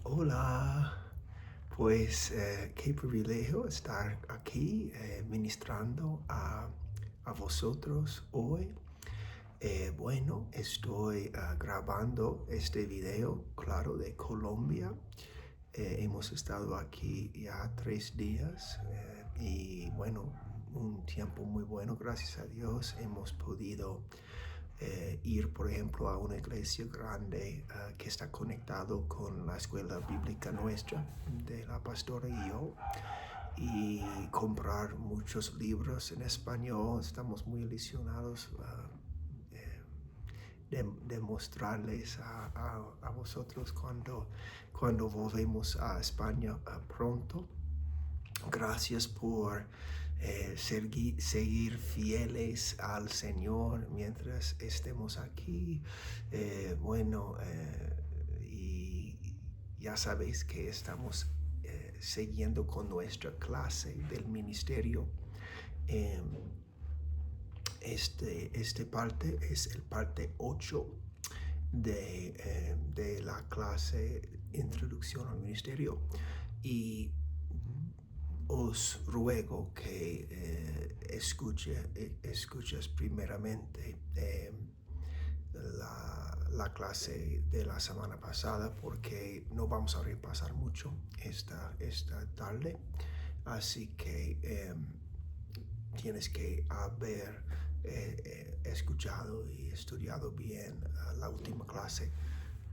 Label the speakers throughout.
Speaker 1: Hola, pues qué privilegio estar aquí ministrando a vosotros hoy. Bueno, estoy grabando este video, claro, de Colombia. Hemos estado aquí ya 3 días y bueno, un tiempo muy bueno, gracias a Dios. Hemos podido ir, por ejemplo, a una iglesia grande que está conectado con la escuela bíblica nuestra, de la pastora y yo, y comprar muchos libros en español. Estamos muy ilusionados de mostrarles a vosotros cuando volvemos a España pronto. Gracias por seguir fieles al Señor mientras estemos aquí. Y ya sabéis que estamos siguiendo con nuestra clase del ministerio. Eh, este parte es el parte 8 de la clase Introducción al Ministerio. Y os ruego que escuches primeramente la clase de la semana pasada, porque no vamos a repasar mucho esta tarde. Así que tienes que haber escuchado y estudiado bien la última clase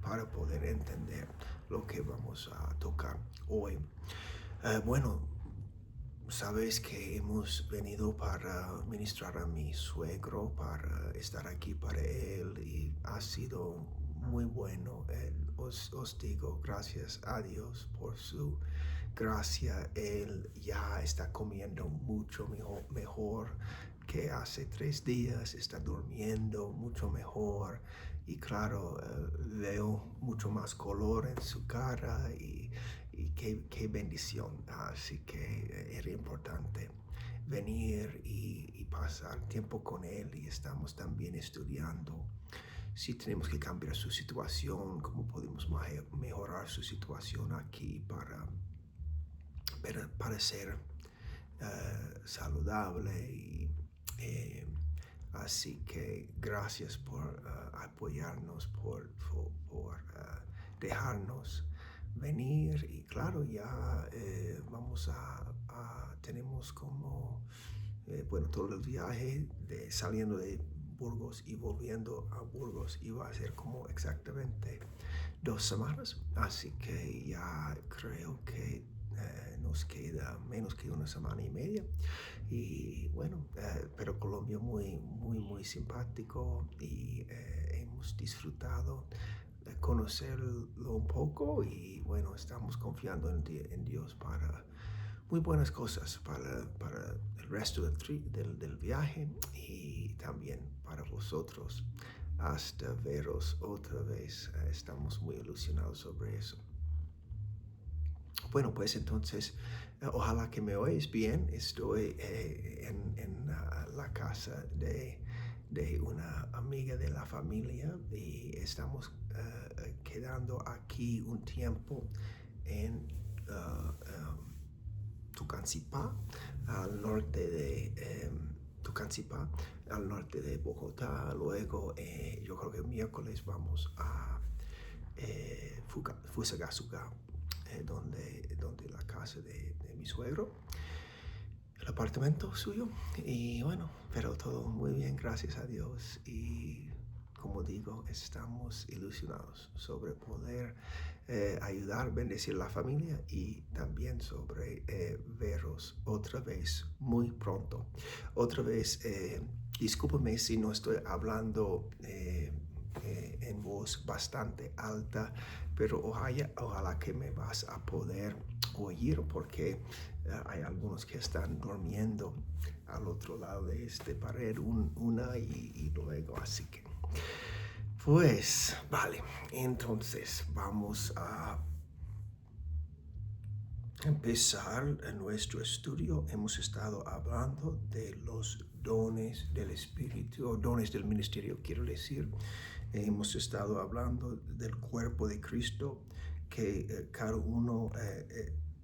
Speaker 1: para poder entender lo que vamos a tocar hoy. Bueno, sabes que hemos venido para ministrar a mi suegro, para estar aquí para él, y ha sido muy bueno. Os digo gracias a Dios por su gracia. Él ya está comiendo mucho mejor que hace 3 días, está durmiendo mucho mejor y claro, veo mucho más color en su cara y qué bendición. Así que era importante venir y pasar tiempo con él, y estamos también estudiando si tenemos que cambiar su situación, cómo podemos mejorar su situación aquí para ser saludable. Eh, Así que gracias por apoyarnos, por dejarnos venir. Y claro, ya vamos tenemos como, bueno, todo el viaje saliendo de Burgos y volviendo a Burgos iba a ser como exactamente 2 semanas. Así que ya creo que nos queda menos que una semana y media. Y bueno, pero Colombia muy simpático, y hemos disfrutado de conocerlo un poco, y bueno, estamos confiando en Dios para muy buenas cosas para el resto del viaje, y también para vosotros hasta veros otra vez. Estamos muy ilusionados sobre eso. Bueno, pues entonces, ojalá que me oís bien. Estoy en la casa de una amiga de la familia, y estamos quedando aquí un tiempo en Tucancipá, al norte de Tucancipá, al norte de Bogotá. Luego, yo creo que el miércoles vamos a Fusagasugá, donde la casa de mi suegro, el apartamento suyo. Y bueno, pero todo muy bien, gracias a Dios. Y como digo, estamos ilusionados sobre poder ayudar, bendecir la familia, y también sobre veros otra vez muy pronto. Otra vez, discúlpame si no estoy hablando en voz bastante alta, pero ojalá que me vas a poder oír, porque hay algunos que están durmiendo al otro lado de este pared, una y luego, así que pues vale. Entonces vamos a empezar nuestro estudio. Hemos estado hablando de los dones del Espíritu, o dones del ministerio, quiero decir. Hemos estado hablando del cuerpo de Cristo, que cada uno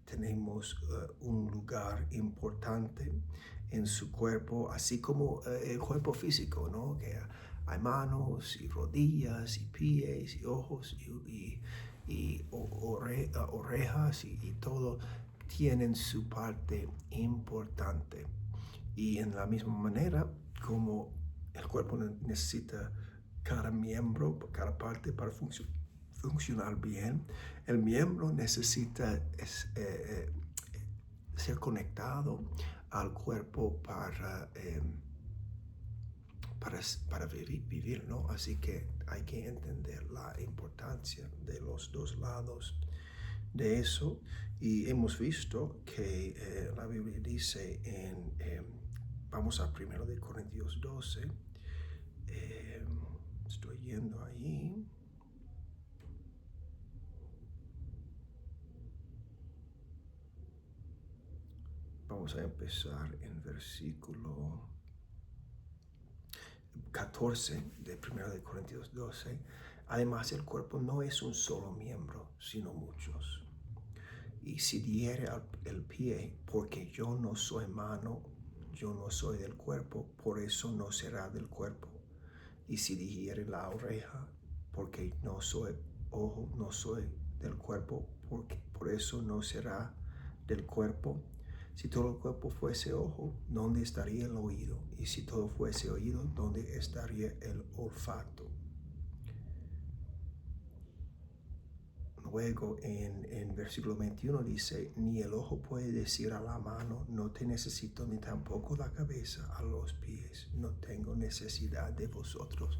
Speaker 1: tenemos un lugar importante en su cuerpo, así como el cuerpo físico, ¿no? Que hay manos y rodillas y pies y ojos y orejas y todo tienen su parte importante. Y en la misma manera como el cuerpo necesita cada miembro, cada parte para funcionar bien, el miembro necesita ser conectado al cuerpo para vivir, ¿no? Así que hay que entender la importancia de los dos lados de eso. Y hemos visto que la Biblia dice vamos a 1 Corintios 12, estoy yendo ahí. Vamos a empezar en versículo 14 de 1 Corintios 12. Además, el cuerpo no es un solo miembro, sino muchos. Y si dijere el pie, porque yo no soy mano, yo no soy del cuerpo, por eso no será del cuerpo. Y si dijere la oreja, porque no soy ojo, no soy del cuerpo, porque por eso no será del cuerpo. Si todo el cuerpo fuese ojo, ¿dónde estaría el oído? Y si todo fuese oído, ¿dónde estaría el olfato? Luego en versículo 21 dice, ni el ojo puede decir a la mano, no te necesito, ni tampoco la cabeza a los pies, no tengo necesidad de vosotros.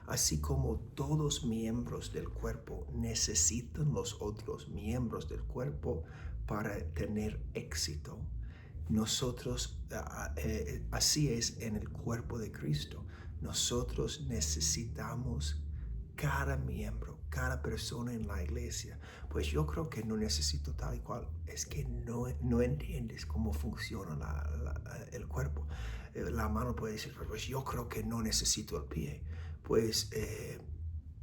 Speaker 1: Así como todos miembros del cuerpo necesitan los otros miembros del cuerpo para tener éxito, nosotros, así es en el cuerpo de Cristo. Nosotros necesitamos cada miembro, cada persona en la iglesia. Pues yo creo que no necesito tal y cual. Es que no entiendes cómo funciona el cuerpo. La mano puede decir, pues yo creo que no necesito el pie. Pues,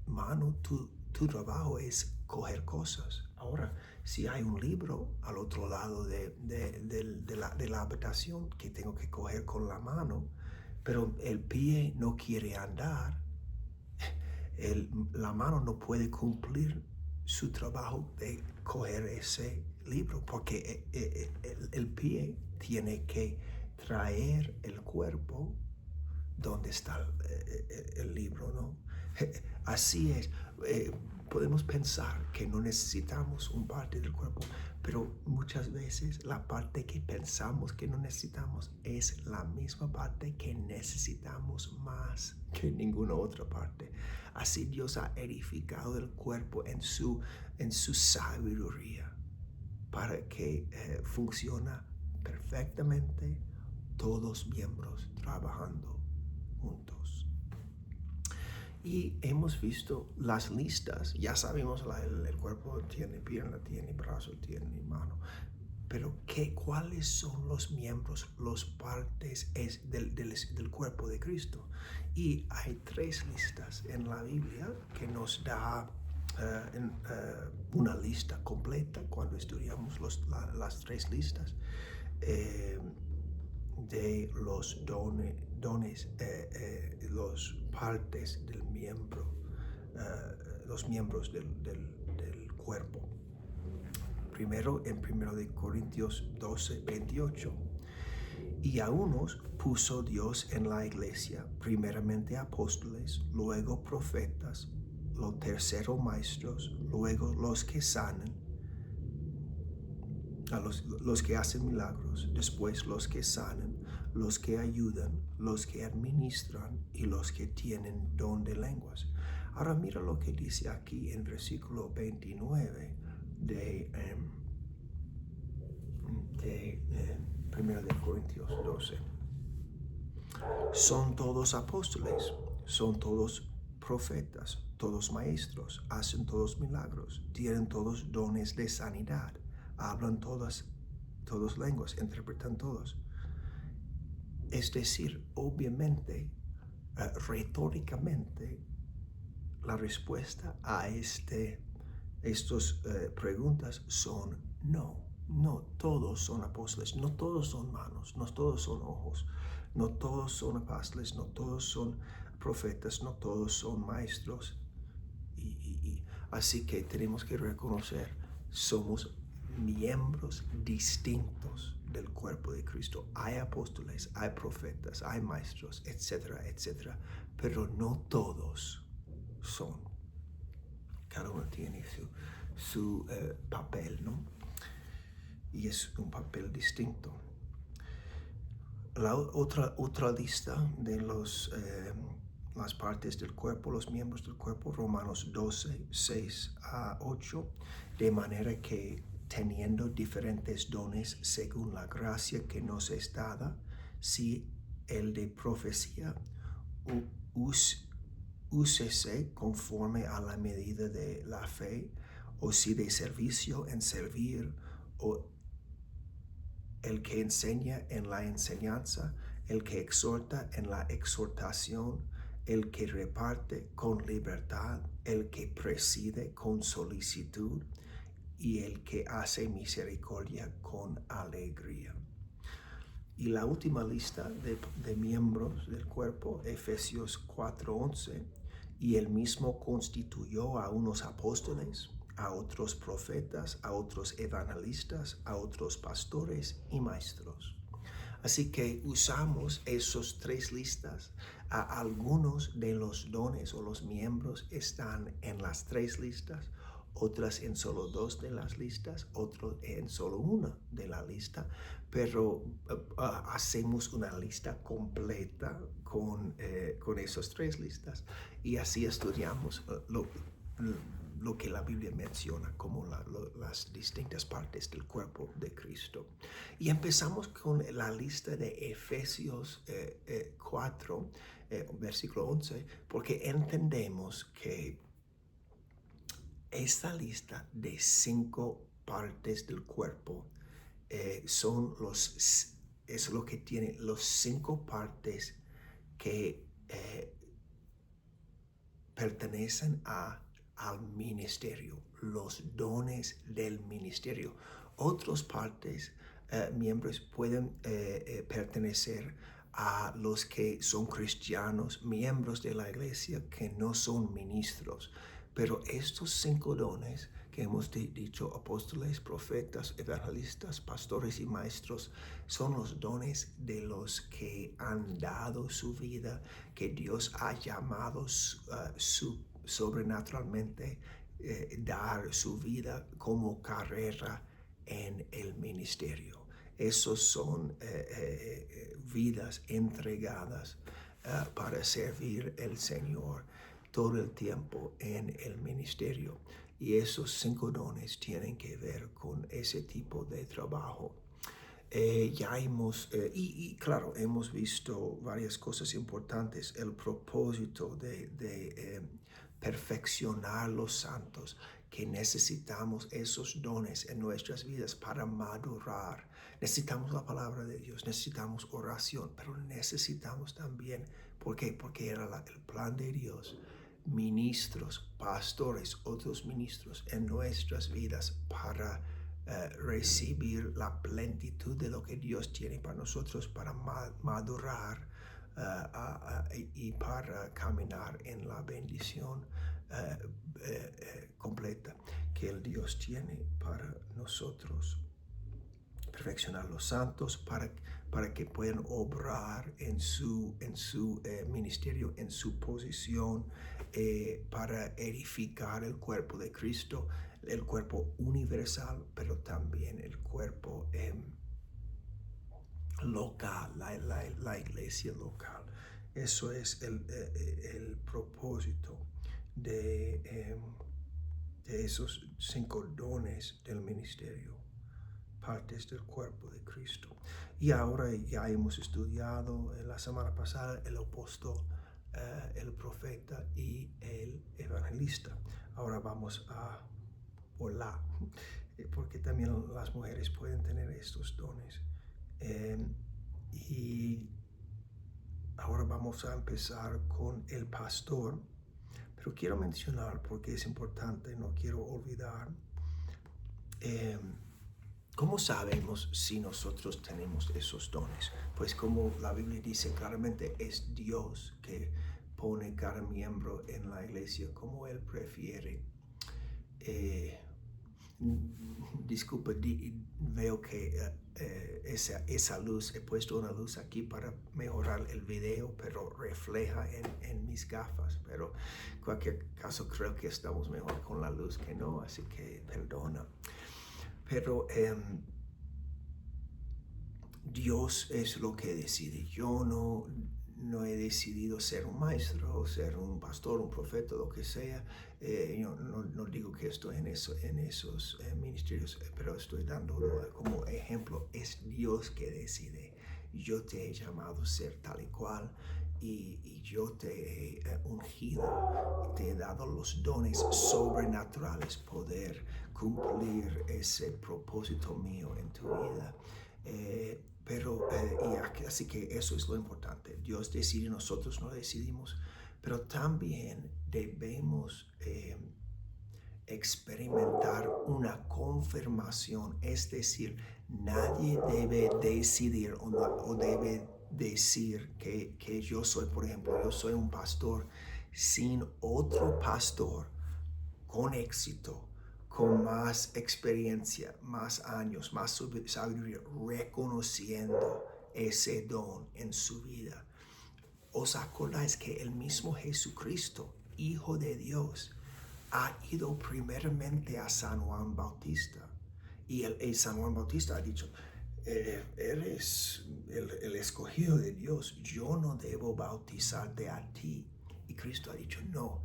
Speaker 1: mano, tu trabajo es coger cosas. Ahora, si hay un libro al otro lado de la habitación que tengo que coger con la mano, pero el pie no quiere andar, la mano no puede cumplir su trabajo de coger ese libro, porque el pie tiene que traer el cuerpo donde está el libro, ¿no? Así es. Podemos pensar que no necesitamos un parte del cuerpo, pero muchas veces la parte que pensamos que no necesitamos es la misma parte que necesitamos más que ninguna otra parte. Así Dios ha edificado el cuerpo en su sabiduría para que funcione perfectamente, todos miembros trabajando juntos. Y hemos visto las listas, ya sabemos el cuerpo tiene pierna, tiene brazo, tiene mano, pero ¿cuáles son los miembros, las partes del cuerpo de Cristo? Y hay 3 listas en la Biblia que nos da una lista completa cuando estudiamos las 3 listas de los dones, los partes del miembro, los miembros del cuerpo. Primero en 1 Corintios 12, 28. Y a unos puso Dios en la iglesia, primeramente apóstoles, luego profetas, lo tercero maestros, luego los que sanan, a los que hacen milagros, después los que sanan, los que ayudan, los que administran y los que tienen don de lenguas. Ahora mira lo que dice aquí en versículo 29 de 1 Corintios 12. Son todos apóstoles, son todos profetas, todos maestros, hacen todos milagros, tienen todos dones de sanidad, hablan todas lenguas, interpretan todos. Es decir, obviamente, retóricamente, la respuesta a esta Estas preguntas son no. No todos son apóstoles, no todos son manos, no todos son ojos, no todos son apóstoles, no todos son profetas, no todos son maestros. Así que tenemos que reconocer, somos miembros distintos del cuerpo de Cristo. Hay apóstoles, hay profetas, hay maestros, etcétera, etcétera, pero no todos son. Cada uno tiene su papel, ¿no? Y es un papel distinto. La otra lista de las partes del cuerpo, los miembros del cuerpo, Romanos 12, 6 a 8, de manera que teniendo diferentes dones según la gracia que nos es dada, si el de profecía, úsese conforme a la medida de la fe, o si de servicio en servir, o el que enseña en la enseñanza, el que exhorta en la exhortación, el que reparte con libertad, el que preside con solicitud y el que hace misericordia con alegría. Y la última lista de miembros del cuerpo, Efesios 4:11, y él mismo constituyó a unos apóstoles, a otros profetas, a otros evangelistas, a otros pastores y maestros. Así que usamos esos tres listas. Algunos de los dones o los miembros están en las tres listas, otras en solo dos de las listas, otros en solo una de la lista, pero hacemos una lista completa con esas tres listas y así estudiamos lo que la Biblia menciona como las distintas partes del cuerpo de Cristo. Y empezamos con la lista de Efesios 4, versículo 11, porque entendemos que esta lista de 5 partes del cuerpo es lo que tiene los 5 partes que pertenecen al ministerio, los dones del ministerio. Otras partes, miembros pueden pertenecer a los que son cristianos, miembros de la iglesia que no son ministros. Pero estos 5 dones que hemos dicho, apóstoles, profetas, evangelistas, pastores y maestros, son los dones de los que han dado su vida, que Dios ha llamado sobrenaturalmente dar su vida como carrera en el ministerio. Esos son vidas entregadas para servir al Señor todo el tiempo en el ministerio. Y esos 5 dones tienen que ver con ese tipo de trabajo. Ya hemos, claro, hemos visto varias cosas importantes. El propósito de perfeccionar los santos, que necesitamos esos dones en nuestras vidas para madurar. Necesitamos la palabra de Dios, necesitamos oración, pero necesitamos también, ¿por qué? Porque era el plan de Dios, ministros, pastores, otros ministros en nuestras vidas para recibir la plenitud de lo que Dios tiene para nosotros, para madurar y para caminar en la bendición completa que el Dios tiene para nosotros. Perfeccionar los santos para que puedan obrar en su ministerio, en su posición, para edificar el cuerpo de Cristo, el cuerpo universal, pero también el cuerpo local, la iglesia local. Eso es el propósito de esos 5 dones del ministerio, partes del cuerpo de Cristo. Y ahora ya hemos estudiado la semana pasada el apóstol, el profeta y el evangelista. Ahora vamos a orar, porque también las mujeres pueden tener estos dones. Y ahora vamos a empezar con el pastor, Pero quiero mencionar, porque es importante, no quiero olvidar, eh, ¿cómo sabemos si nosotros tenemos esos dones? Pues como la Biblia dice claramente, es Dios que pone cada miembro en la iglesia como Él prefiere. Eh, Disculpe, veo que esa luz, he puesto una luz aquí para mejorar el video, pero refleja en mis gafas. Pero en cualquier caso creo que estamos mejor con la luz que no, así que perdona. Pero Dios es lo que decide. Yo no he decidido ser un maestro, ser un pastor, un profeta, lo que sea. Yo no digo que estoy en esos ministerios, pero estoy dando como ejemplo. Es Dios que decide. Yo te he llamado a ser tal y cual y yo te he ungido, te he dado los dones sobrenaturales, poder cumplir ese propósito mío en tu vida. Así que eso es lo importante. Dios decide, nosotros no decidimos, pero también debemos experimentar una confirmación, es decir, nadie debe decidir o debe decir que yo soy, por ejemplo, yo soy un pastor sin otro pastor con éxito, con más experiencia, más años, más sabiduría, reconociendo ese don en su vida. ¿Os acordáis que el mismo Jesucristo, Hijo de Dios, ha ido primeramente a San Juan Bautista? Y San Juan Bautista ha dicho, eres el escogido de Dios, yo no debo bautizarte a ti. Y Cristo ha dicho, no,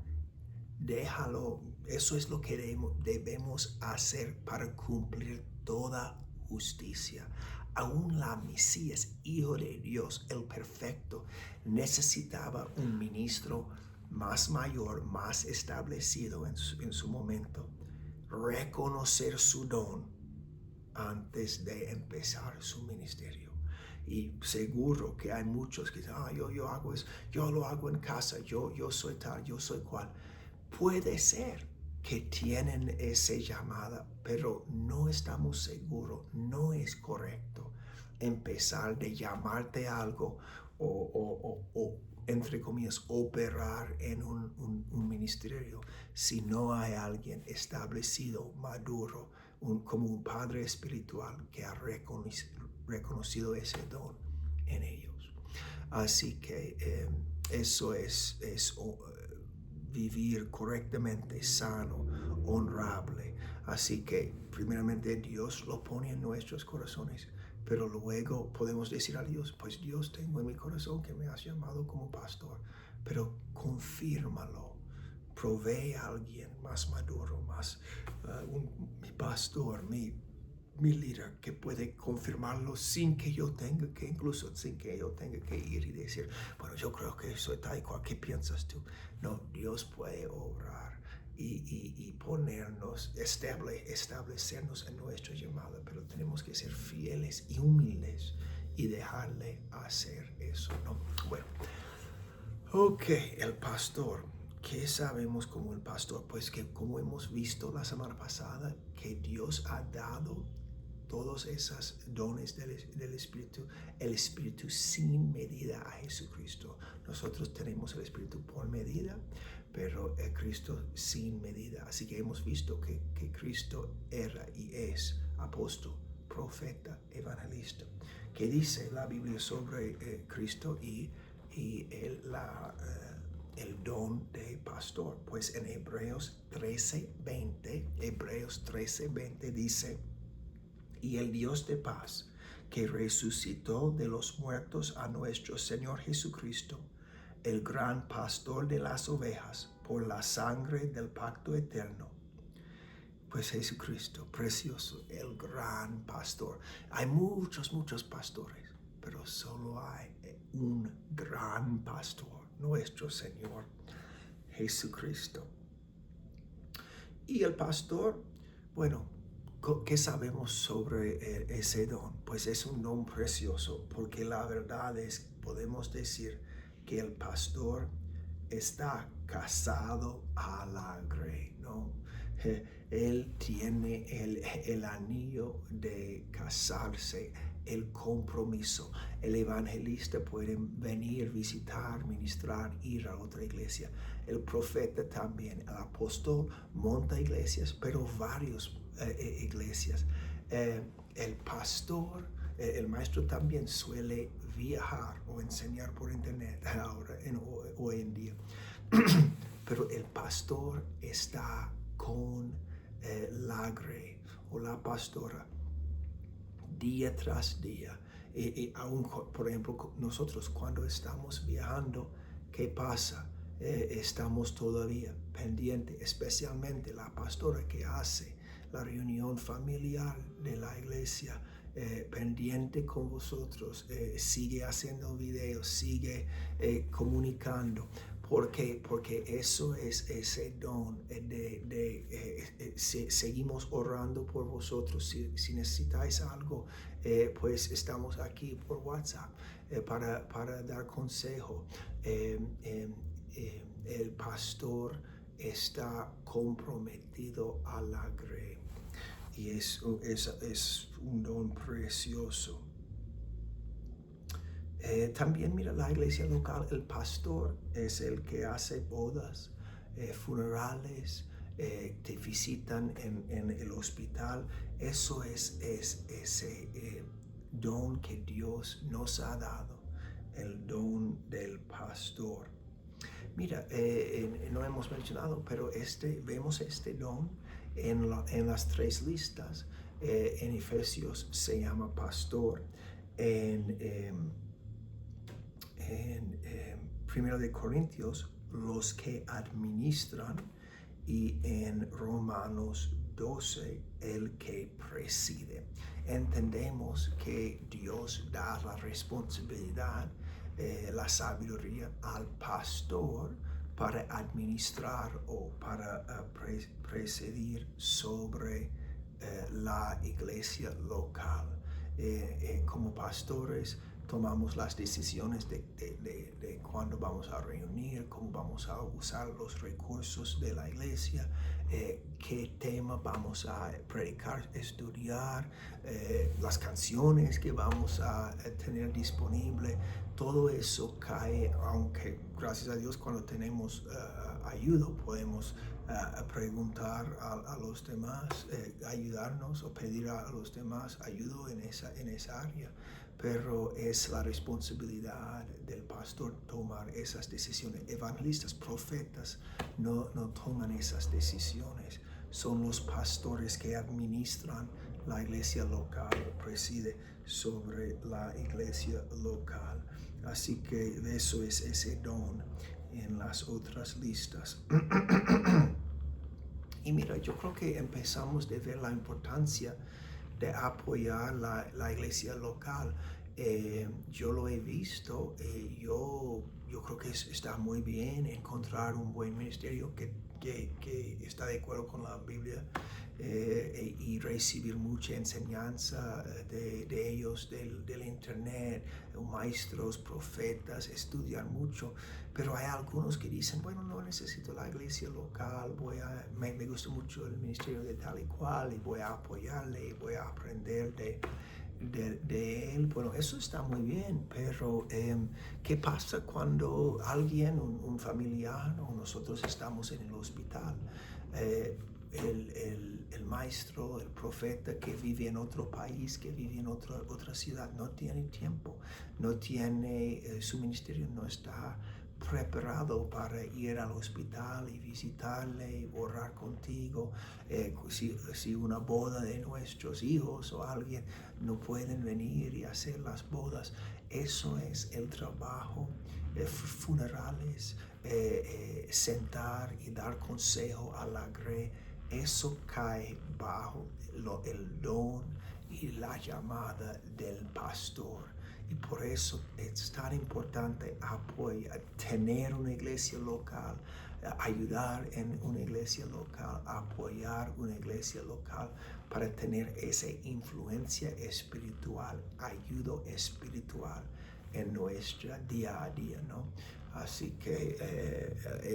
Speaker 1: déjalo, eso es lo que debemos hacer para cumplir toda justicia. Aún la Mesías, Hijo de Dios, el perfecto, necesitaba un ministro más mayor, más establecido en su momento, reconocer su don antes de empezar su ministerio. Y seguro que hay muchos que dicen, yo lo hago en casa, yo soy tal, yo soy cual. Puede ser que tienen esa llamada, pero no estamos seguros, no es correcto empezar de llamarte algo o entre comillas, operar en un ministerio si no hay alguien establecido, maduro, como un padre espiritual que ha reconocido ese don en ellos. Así que eso es vivir correctamente, sano, honrable. Así que primeramente Dios lo pone en nuestros corazones, pero luego podemos decir a Dios, pues Dios, tengo en mi corazón que me has llamado como pastor, pero confírmalo, provee a alguien más maduro, más mi pastor, mi líder, que puede confirmarlo sin que yo tenga que, incluso sin que yo tenga que ir y decir, bueno, yo creo que soy tal y cual, ¿qué piensas tú? No, Dios puede obrar y ponernos, establecernos en nuestra llamada, pero tenemos que ser fieles y humildes y dejarle hacer eso, ¿no? Bueno, ok, el pastor. ¿Qué sabemos como el pastor? Pues que como hemos visto la semana pasada, que Dios ha dado todos esos dones del Espíritu, el Espíritu sin medida a Jesucristo. Nosotros tenemos el Espíritu por medida, pero el Cristo sin medida. Así que hemos visto que Cristo era y es apóstol, profeta, evangelista. ¿Qué dice la Biblia sobre Cristo y el don de pastor? Pues en Hebreos 13:20 dice, y el Dios de paz, que resucitó de los muertos a nuestro Señor Jesucristo, el gran pastor de las ovejas, por la sangre del pacto eterno. Pues Jesucristo, precioso, el gran pastor. Hay muchos pastores, pero solo hay un gran pastor, nuestro Señor Jesucristo. Y el pastor, bueno, ¿qué sabemos sobre ese don? Pues es un don precioso, porque la verdad es, podemos decir que el pastor está casado alegre, ¿no? Él tiene el anillo de casarse, el compromiso. El evangelista puede venir, visitar, ministrar, ir a otra iglesia. El profeta también. El apóstol monta iglesias, pero varias iglesias. El pastor, el maestro también suele viajar o enseñar por internet ahora, hoy en día. Pero el pastor está con la grey o la pastora día tras día. Aún, por ejemplo, nosotros cuando estamos viajando, ¿qué pasa? Estamos todavía pendientes, especialmente la pastora que hace la reunión familiar de la iglesia, pendiente con vosotros, sigue haciendo videos, sigue comunicando. Porque eso es ese don seguimos orando por vosotros. Si necesitáis algo, pues estamos aquí por WhatsApp para dar consejo. El pastor está comprometido a la grey y es un don precioso. También mira la iglesia local, el pastor es el que hace bodas, funerales, te visitan en el hospital. Eso es ese don que Dios nos ha dado, el don del pastor. Mira, no hemos mencionado, pero vemos este don en las tres listas. En Efesios se llama pastor. En 1 de Corintios, los que administran, y en Romanos 12, el que preside. Entendemos que Dios da la responsabilidad, la sabiduría al pastor para administrar o para presidir sobre la iglesia local. Como pastores tomamos las decisiones de cuándo vamos a reunir, cómo vamos a usar los recursos de la iglesia, qué tema vamos a predicar, estudiar, las canciones que vamos a tener disponible. Todo eso cae, aunque gracias a Dios cuando tenemos ayuda podemos preguntar a los demás, ayudarnos o pedir a los demás ayuda en esa área. Pero es la responsabilidad del pastor tomar esas decisiones. Evangelistas, profetas no toman esas decisiones. Son los pastores que administran la iglesia local, preside sobre la iglesia local. Así que eso es ese don en las otras listas. Y mira, yo creo que empezamos a ver la importancia de apoyar la iglesia local. Yo lo he visto, yo creo que está muy bien encontrar un buen ministerio que está de acuerdo con la Biblia, y recibir mucha enseñanza de ellos, del internet, maestros, profetas, estudiar mucho. Pero hay algunos que dicen, bueno, no necesito la iglesia local, me gusta mucho el ministerio de tal y cual y voy a apoyarle y voy a aprender de él. Bueno, eso está muy bien, pero ¿qué pasa cuando alguien, un familiar o nosotros estamos en el hospital? El maestro, el profeta que vive en otro país, que vive en otra ciudad, no tiene tiempo, no tiene, su ministerio no está preparado para ir al hospital y visitarle y orar contigo. Si una boda de nuestros hijos o alguien no pueden venir y hacer las bodas, eso es el trabajo. Funerales, sentar y dar consejo a la grey, eso cae bajo el don y la llamada del pastor. Y por eso es tan importante tener una iglesia local, ayudar en una iglesia local, apoyar una iglesia local para tener esa influencia espiritual, ayuda espiritual en nuestra día a día, ¿no? Así que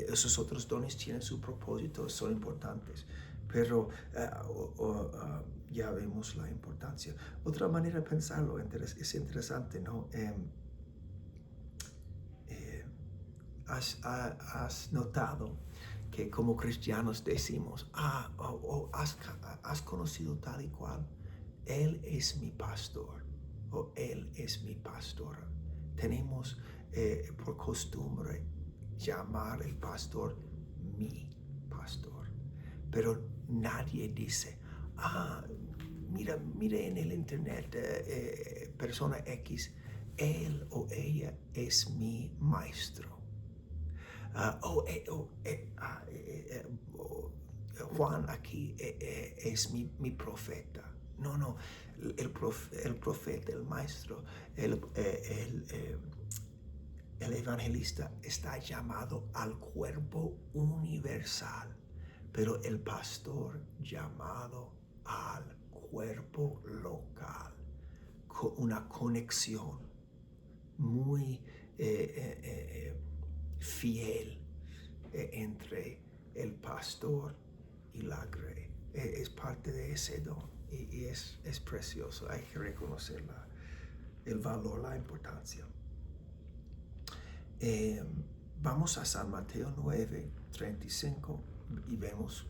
Speaker 1: esos otros dones tienen su propósito, son importantes, pero ya vemos la importancia. Otra manera de pensarlo es interesante, ¿no? Has notado que como cristianos decimos, has conocido tal y cual, Él es mi pastor o Él es mi pastora. Tenemos por costumbre llamar el pastor mi pastor, pero nadie dice, mira en el internet, persona X, él o ella es mi maestro. Juan aquí es mi profeta. No, el profeta, el maestro, el evangelista está llamado al cuerpo universal, pero el pastor llamado al cuerpo local, con una conexión muy fiel entre el pastor y la grey. Es parte de ese don y es precioso. Hay que reconocer el valor, la importancia. Vamos a San Mateo 9:35 y vemos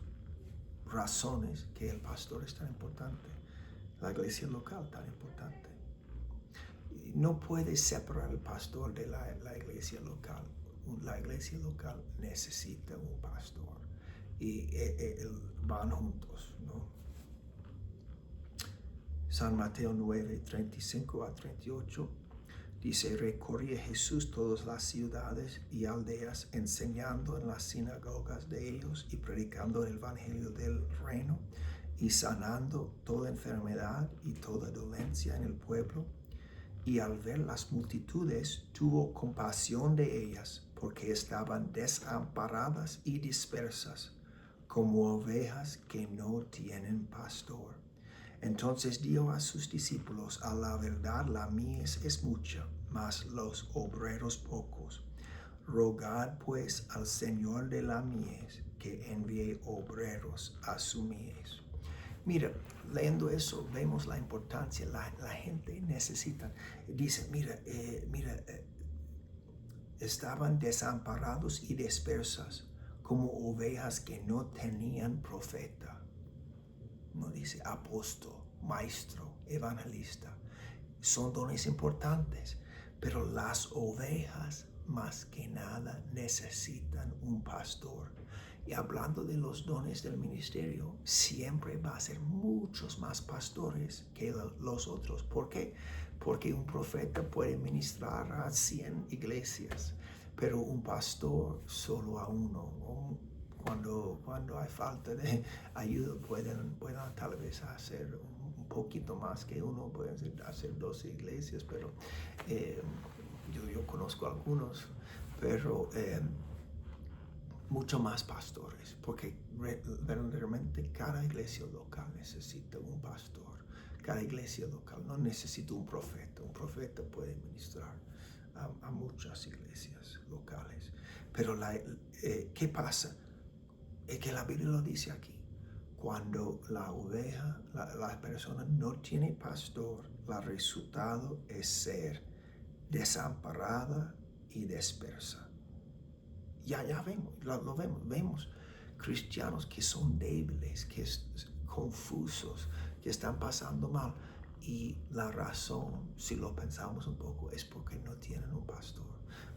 Speaker 1: razones que el pastor es tan importante, la iglesia local tan importante. No puedes separar el pastor de la iglesia local. La iglesia local necesita un pastor y van juntos, ¿no? San Mateo 9:35-38 dice: recorría Jesús todas las ciudades y aldeas, enseñando en las sinagogas de ellos y predicando el evangelio del reino y sanando toda enfermedad y toda dolencia en el pueblo. Y al ver las multitudes, tuvo compasión de ellas, porque estaban desamparadas y dispersas, como ovejas que no tienen pastor. Entonces dijo a sus discípulos: a la verdad la mies es mucha, mas los obreros pocos. Rogad pues al Señor de la mies que envíe obreros a su mies. Mira, leyendo eso, vemos la importancia. La gente necesita. Dice, estaban desamparados y dispersas, como ovejas que no tenían profeta. No dice apóstol, maestro, evangelista. Son dones importantes, pero las ovejas más que nada necesitan un pastor. Y hablando de los dones del ministerio, siempre va a ser muchos más pastores que los otros. ¿Por qué? Porque un profeta puede ministrar a 100 iglesias, pero un pastor solo a uno. Cuando hay falta de ayuda, pueden tal vez hacer un poquito más que uno, pueden hacer 12 iglesias, pero yo conozco algunos, pero mucho más pastores, porque verdaderamente cada iglesia local necesita un pastor. Cada iglesia local no necesita un profeta. Un profeta puede ministrar a muchas iglesias locales. Pero ¿qué pasa? Es que la Biblia lo dice aquí. Cuando la oveja, la persona no tiene pastor, el resultado es ser desamparada y dispersa. Ya vemos cristianos que son débiles, que confusos, que están pasando mal. Y la razón, si lo pensamos un poco, es porque no tienen un pastor.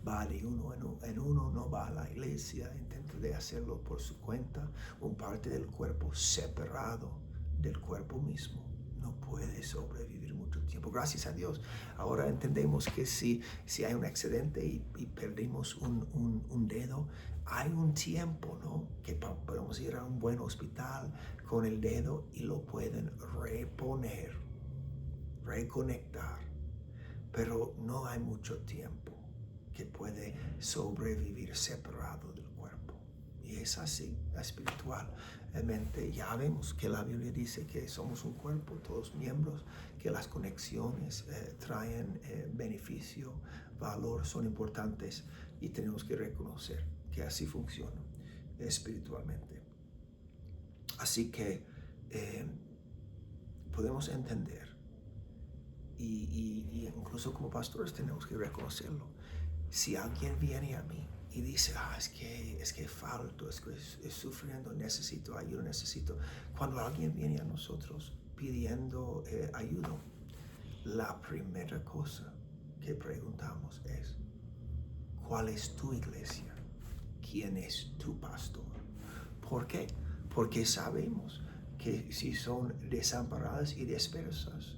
Speaker 1: Va de uno en uno, no va a la iglesia, intenta de hacerlo por su cuenta, un parte del cuerpo separado del cuerpo mismo. No puede sobrevivir mucho tiempo. Gracias a Dios. Ahora entendemos que si hay un accidente y perdimos un dedo, hay un tiempo, ¿no? Que podemos ir a un buen hospital con el dedo y lo pueden reponer, reconectar. Pero no hay mucho tiempo que puede sobrevivir separado del cuerpo. Y y es así, espiritualmente. Ya vemos que la Biblia dice que somos un cuerpo, todos miembros, que las conexiones traen beneficio, valor, son importantes y tenemos que reconocer que así funciona espiritualmente. Así que podemos entender y incluso como pastores tenemos que reconocerlo. Si alguien viene a mí y dice, es que falto, es que estoy sufriendo, necesito ayuda, Cuando alguien viene a nosotros pidiendo ayuda, la primera cosa que preguntamos es, ¿cuál es tu iglesia? ¿Quién es tu pastor? ¿Por qué? Porque sabemos que si son desamparadas y dispersas,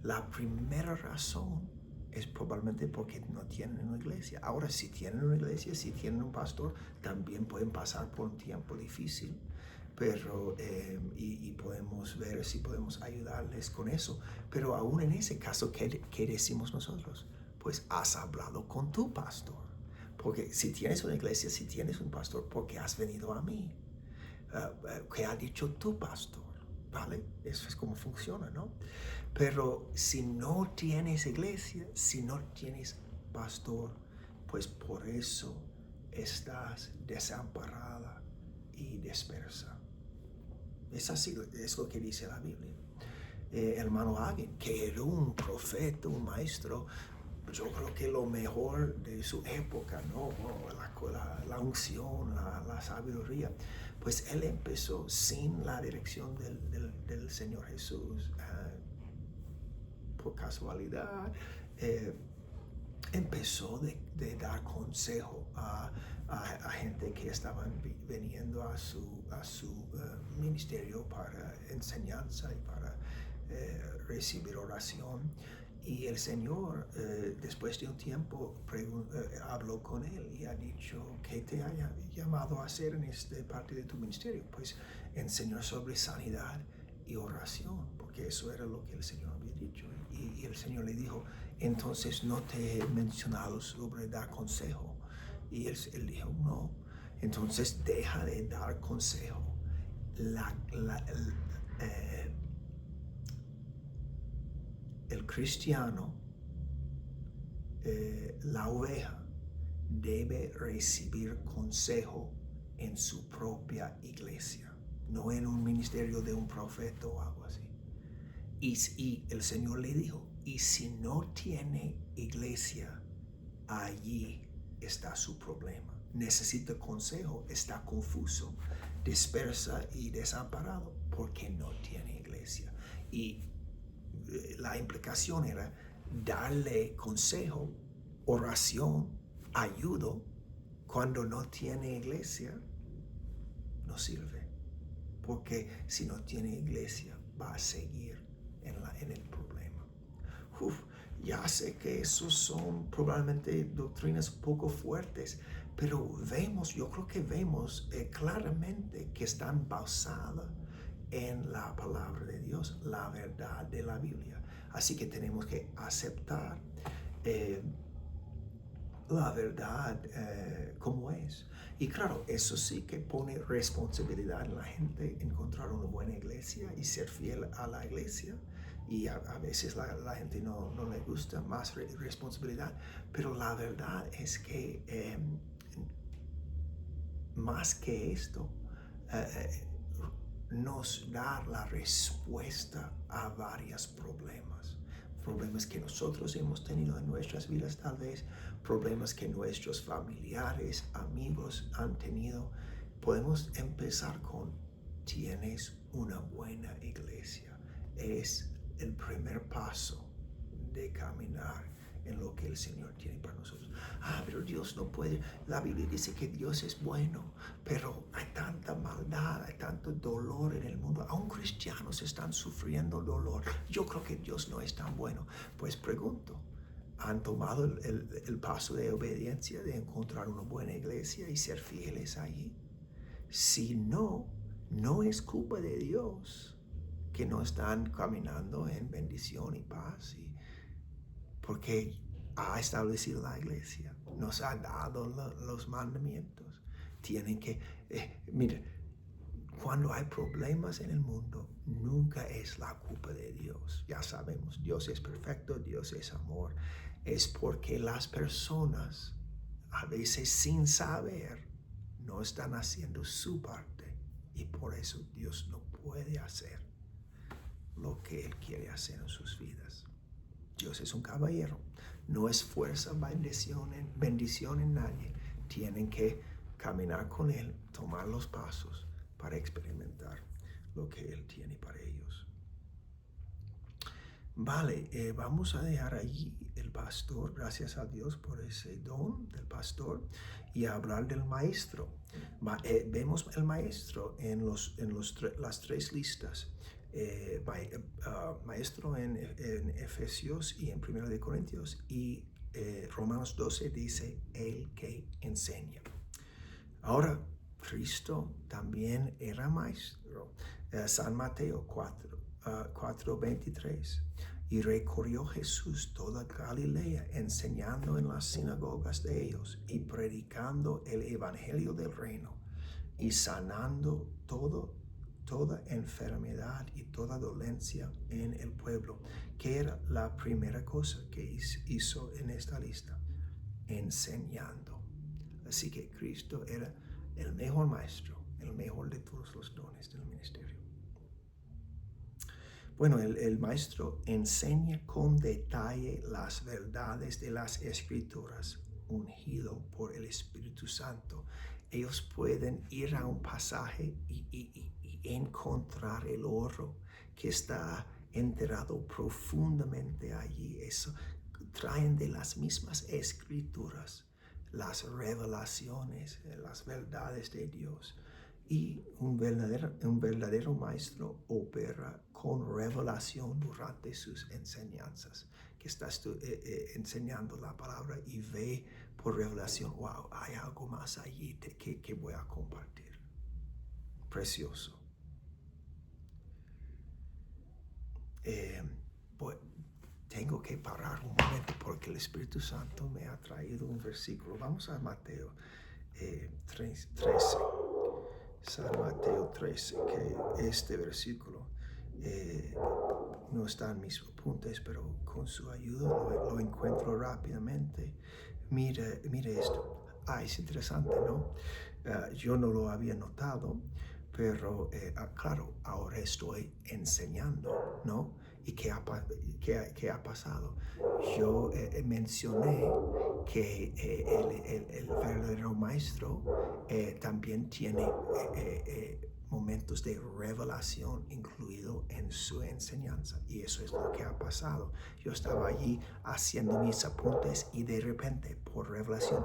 Speaker 1: la primera razón es probablemente porque no tienen una iglesia. Ahora, si tienen una iglesia, si tienen un pastor, también pueden pasar por un tiempo difícil, pero y podemos ver si podemos ayudarles con eso. Pero aún en ese caso, ¿qué decimos nosotros? Pues has hablado con tu pastor. Porque si tienes una iglesia, si tienes un pastor, ¿por qué has venido a mí? ¿Qué ha dicho tu pastor? ¿Vale? Eso es como funciona, ¿no? Pero si no tienes iglesia, si no tienes pastor, pues por eso estás desamparada y dispersa. Es así, es lo que dice la Biblia. Hermano Hagin, que era un profeta, un maestro, yo creo que lo mejor de su época, ¿no? La unción, la sabiduría, pues él empezó sin la dirección del Señor Jesús. Por casualidad, empezó de dar consejo a gente que estaban viniendo a su ministerio para enseñanza y para recibir oración. Y el Señor, después de un tiempo, habló con él y ha dicho, ¿qué te haya llamado a hacer en esta parte de tu ministerio? Pues enseñar sobre sanidad y oración, porque eso era lo que el Señor había dicho. Y el Señor le dijo, entonces no te he mencionado sobre dar consejo. Y él dijo, no. Entonces deja de dar consejo. El cristiano, la oveja, debe recibir consejo en su propia iglesia, no en un ministerio de un profeta o algo así. Y el Señor le dijo, y si no tiene iglesia, allí está su problema. Necesita consejo, está confuso, dispersa y desamparado porque no tiene iglesia. Y la implicación era darle consejo, oración, ayuda, cuando no tiene iglesia, no sirve. Porque si no tiene iglesia, va a seguir en el problema. Ya sé que esos son probablemente doctrinas poco fuertes, pero yo creo que vemos claramente que están basadas en la palabra de Dios, la verdad de la Biblia. Así que tenemos que aceptar la verdad como es. Y claro, eso sí que pone responsabilidad en la gente encontrar una buena iglesia y ser fiel a la iglesia. Y a veces la gente no le gusta más responsabilidad, pero la verdad es que más que esto, nos da la respuesta a varios problemas que nosotros hemos tenido en nuestras vidas, tal vez problemas que nuestros familiares, amigos han tenido. Podemos empezar con, tienes una buena iglesia. Es el primer paso de caminar en lo que el Señor tiene para nosotros. Pero Dios no puede. La Biblia dice que Dios es bueno, pero hay tanta maldad, hay tanto dolor en el mundo. Aún cristianos están sufriendo dolor. Yo creo que Dios no es tan bueno. Pues pregunto, ¿han tomado el paso de obediencia, de encontrar una buena iglesia y ser fieles allí? Si no, no es culpa de Dios que no están caminando en bendición y paz, porque ha establecido la iglesia, nos ha dado los mandamientos. Tienen que Mire, cuando hay problemas en el mundo, nunca es la culpa de Dios. Ya sabemos, Dios es perfecto, Dios es amor. Es porque las personas, a veces sin saber, no están haciendo su parte. Y por eso Dios no puede hacer lo que Él quiere hacer en sus vidas. Dios es un caballero. No esfuerza bendición en nadie. Tienen que caminar con Él, tomar los pasos para experimentar lo que Él tiene para ellos. Vale, vamos a dejar allí el pastor, gracias a Dios por ese don del pastor, y a hablar del maestro. Vemos el maestro en las tres listas. Maestro en Efesios y en 1 de Corintios, y Romanos 12 dice el que enseña. Ahora, Cristo también era maestro. San Mateo 4:23. Y recorrió Jesús toda Galilea, enseñando en las sinagogas de ellos y predicando el evangelio del reino y sanando toda enfermedad y toda dolencia en el pueblo. ¿Qué era la primera cosa que hizo en esta lista? Enseñando. Así que Cristo era el mejor maestro, el mejor de todos los dones del ministerio. Bueno, el maestro enseña con detalle las verdades de las Escrituras, ungido por el Espíritu Santo. Ellos pueden ir a un pasaje y encontrar el oro que está enterrado profundamente allí. Eso traen de las mismas Escrituras las revelaciones, las verdades de Dios. Y un verdadero maestro opera con revelación durante sus enseñanzas, que estás enseñando la palabra y ve por revelación, wow, hay algo más allí que voy a compartir. Precioso. Tengo que parar un momento porque el Espíritu Santo me ha traído un versículo. Vamos a Mateo 13. San Mateo 13, que este versículo no está en mis apuntes, pero con su ayuda lo encuentro rápidamente. Mire esto. Es interesante, ¿no? Yo no lo había notado, pero claro, ahora estoy enseñando, ¿no? ¿Y qué ha pasado? Yo mencioné que el verdadero maestro también tiene momentos de revelación incluido en su enseñanza, y eso es lo que ha pasado. Yo estaba allí haciendo mis apuntes y de repente, por revelación,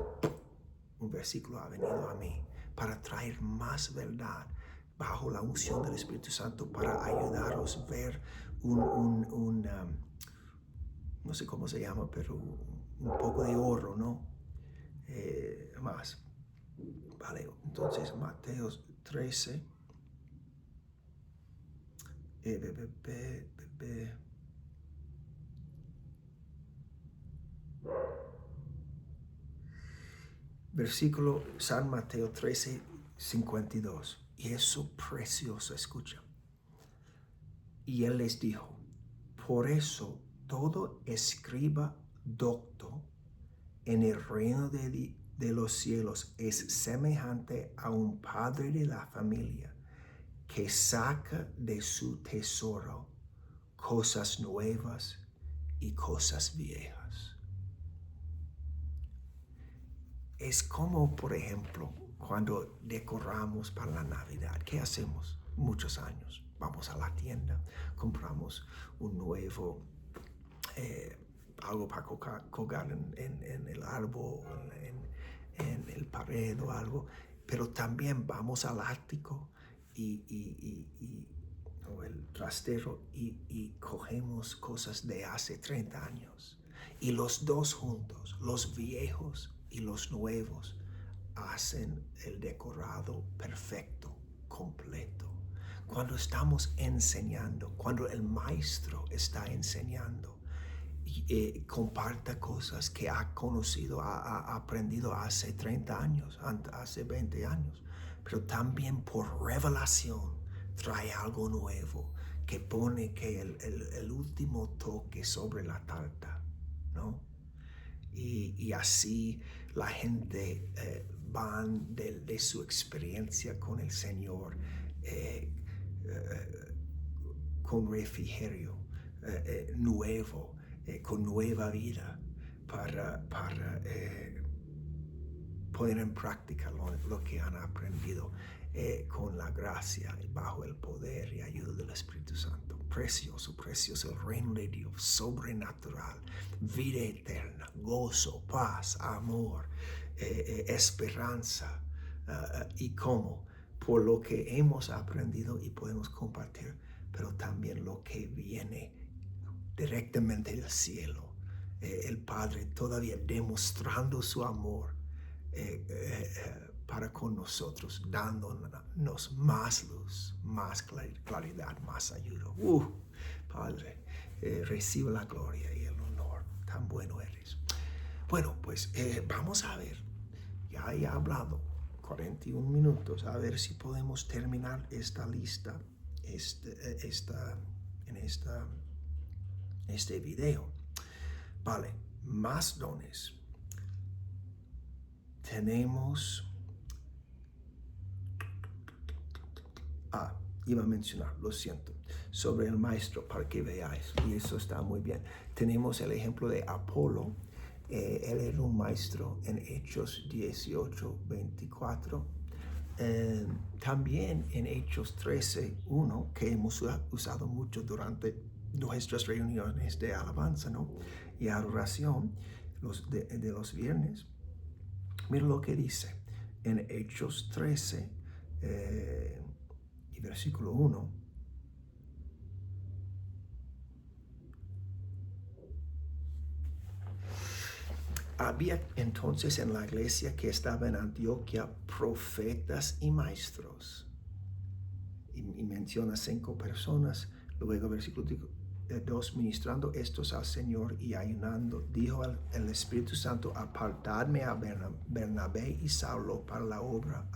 Speaker 1: un versículo ha venido a mí para traer más verdad bajo la unción del Espíritu Santo, para ayudaros a ver no sé cómo se llama, pero un poco de oro, ¿no? Más. Vale, entonces Mateo 13. Versículo San Mateo 13:52. Y eso precioso, escucha. Y él les dijo, por eso todo escriba docto en el reino de los cielos es semejante a un padre de la familia que saca de su tesoro cosas nuevas y cosas viejas. Es como, por ejemplo, cuando decoramos para la Navidad. ¿Qué hacemos? Muchos años. Vamos a la tienda, compramos un nuevo algo para colgar en el árbol, en el pared o algo, pero también vamos al ático o el trastero y cogemos cosas de hace 30 años. Y los dos juntos, los viejos y los nuevos, hacen el decorado perfecto, completo. Cuando estamos enseñando, cuando el maestro está enseñando, comparta cosas que ha conocido, ha aprendido hace 30 años, hace 20 años. pero también por revelación trae algo nuevo que pone que el último toque sobre la tarta, ¿no? Y así la gente van de su experiencia con el Señor eh, con refrigerio nuevo, con nueva vida para poner en práctica lo que han aprendido con la gracia y bajo el poder y ayuda del Espíritu Santo. Precioso, precioso el reino de Dios, sobrenatural, vida eterna, gozo, paz, amor, esperanza y cómo, por lo que hemos aprendido y podemos compartir, pero también lo que viene directamente del cielo. El Padre todavía demostrando su amor para con nosotros, dándonos más luz, más claridad, más ayuda. Padre, recibe la gloria y el honor. Tan bueno eres. Bueno, pues vamos a ver. Ya he hablado 41 minutos. A ver si podemos terminar esta lista en este video. Vale, más dones. Tenemos, iba a mencionar, lo siento, sobre el maestro para que veáis, y eso está muy bien. Tenemos el ejemplo de Apolo, él era un maestro en Hechos 18:24. También en Hechos 13:1, que hemos usado mucho durante nuestras reuniones de alabanza, ¿no? Y adoración de los viernes. Mira lo que dice en Hechos 13 y versículo 1. Había entonces en la iglesia que estaba en Antioquía profetas y maestros. Y menciona 5 personas. Luego versículo 2, ministrando estos al Señor y ayunando, dijo el Espíritu Santo, apartadme a Bernabé y Saulo para la obra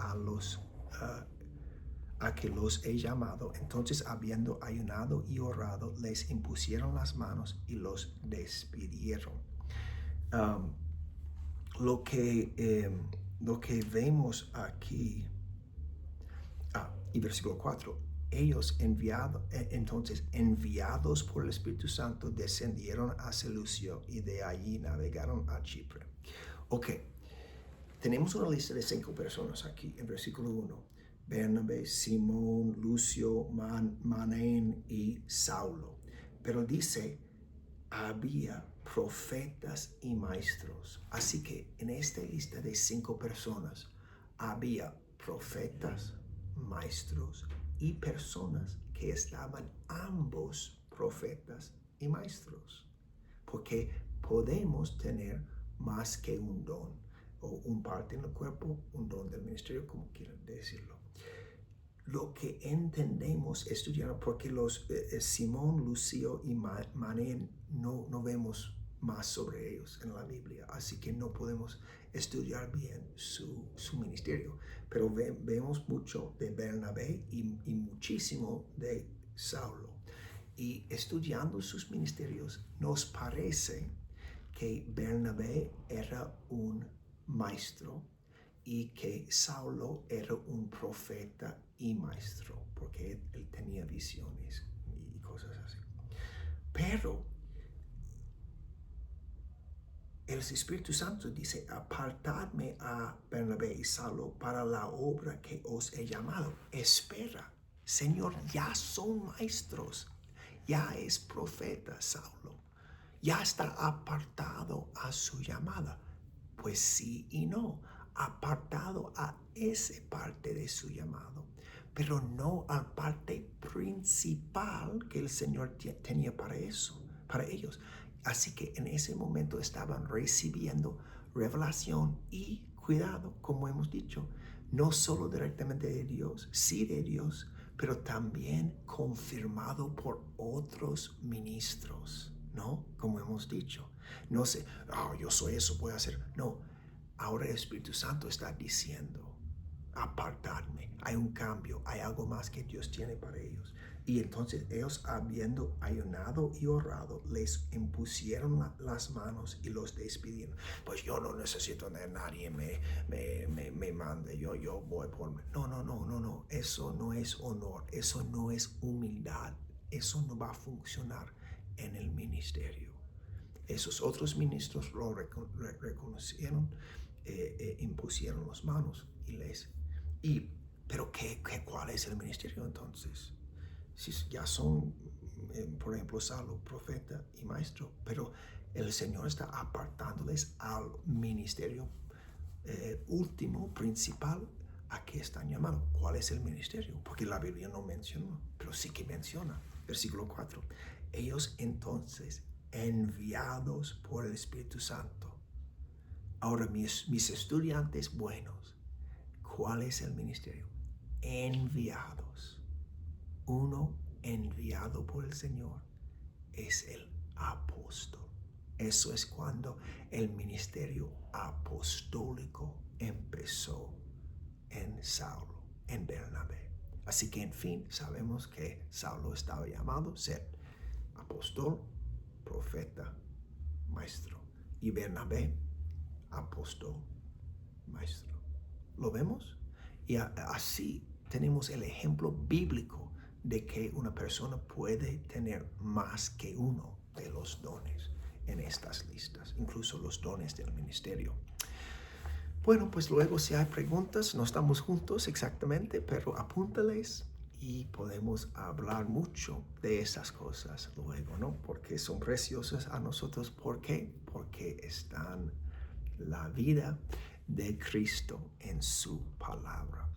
Speaker 1: a que los he llamado. Entonces, habiendo ayunado y orado, les impusieron las manos y los despidieron. Lo que vemos aquí, y versículo 4, ellos entonces enviados por el Espíritu Santo descendieron a Seleucia y de allí navegaron a Chipre. Ok, tenemos una lista de 5 personas aquí en versículo 1. Bernabé, Simón, Lucio, Manaén y Saulo. Pero dice, había profetas y maestros. Así que en esta lista de 5 personas había profetas, maestros y personas que estaban ambos profetas y maestros. Porque podemos tener más que un don, o un parte en el cuerpo, un don del ministerio, como quieran decirlo. Lo que entendemos estudiando, porque los Simón, Lucio y Manaén no vemos más sobre ellos en la Biblia, así que no podemos estudiar bien su ministerio, pero vemos mucho de Bernabé y muchísimo de Saulo. Y estudiando sus ministerios nos parece que Bernabé era un maestro y que Saulo era un profeta y maestro, porque él tenía visiones y cosas así. Pero el Espíritu Santo dice, apartadme a Bernabé y Saulo para la obra que os he llamado. Espera, Señor, ya son maestros, ya es profeta Saulo, ya está apartado a su llamada. Pues sí y no, apartado a esa parte de su llamado, pero no a la parte principal que el Señor tenía para eso, para ellos. Así que en ese momento estaban recibiendo revelación y cuidado, como hemos dicho, no solo directamente de Dios, sí de Dios, pero también confirmado por otros ministros, ¿no? Como hemos dicho. No sé, yo soy eso, voy a hacer. No, ahora el Espíritu Santo está diciendo, apartarme. Hay un cambio, hay algo más que Dios tiene para ellos. Y entonces ellos, habiendo ayunado y orado, les impusieron las manos y los despidieron. Pues yo no necesito que nadie me mande, yo voy por mí. No. Eso no es honor, eso no es humildad. Eso no va a funcionar en el ministerio. Esos otros ministros lo reconocieron, impusieron las manos pero ¿cuál es el ministerio entonces? Si ya son, por ejemplo, Saulo, profeta y maestro, pero el Señor está apartándoles al ministerio último, principal, a que están llamados. ¿Cuál es el ministerio? Porque la Biblia no menciona, pero sí que menciona. Versículo 4. Ellos entonces, enviados por el Espíritu Santo. Ahora, mis estudiantes buenos, ¿cuál es el ministerio? Enviados. Uno enviado por el Señor es el apóstol. Eso es cuando el ministerio apostólico empezó en Saulo, en Bernabé. Así que, en fin, sabemos que Saulo estaba llamado a ser apóstol, profeta, maestro. Y Bernabé, apóstol, maestro. ¿Lo vemos? Y así tenemos el ejemplo bíblico de que una persona puede tener más que uno de los dones en estas listas, incluso los dones del ministerio. Bueno, pues luego si hay preguntas, no estamos juntos exactamente, pero apúntales y podemos hablar mucho de esas cosas luego, ¿no? Porque son preciosas a nosotros. ¿Por qué? Porque están la vida de Cristo en su palabra.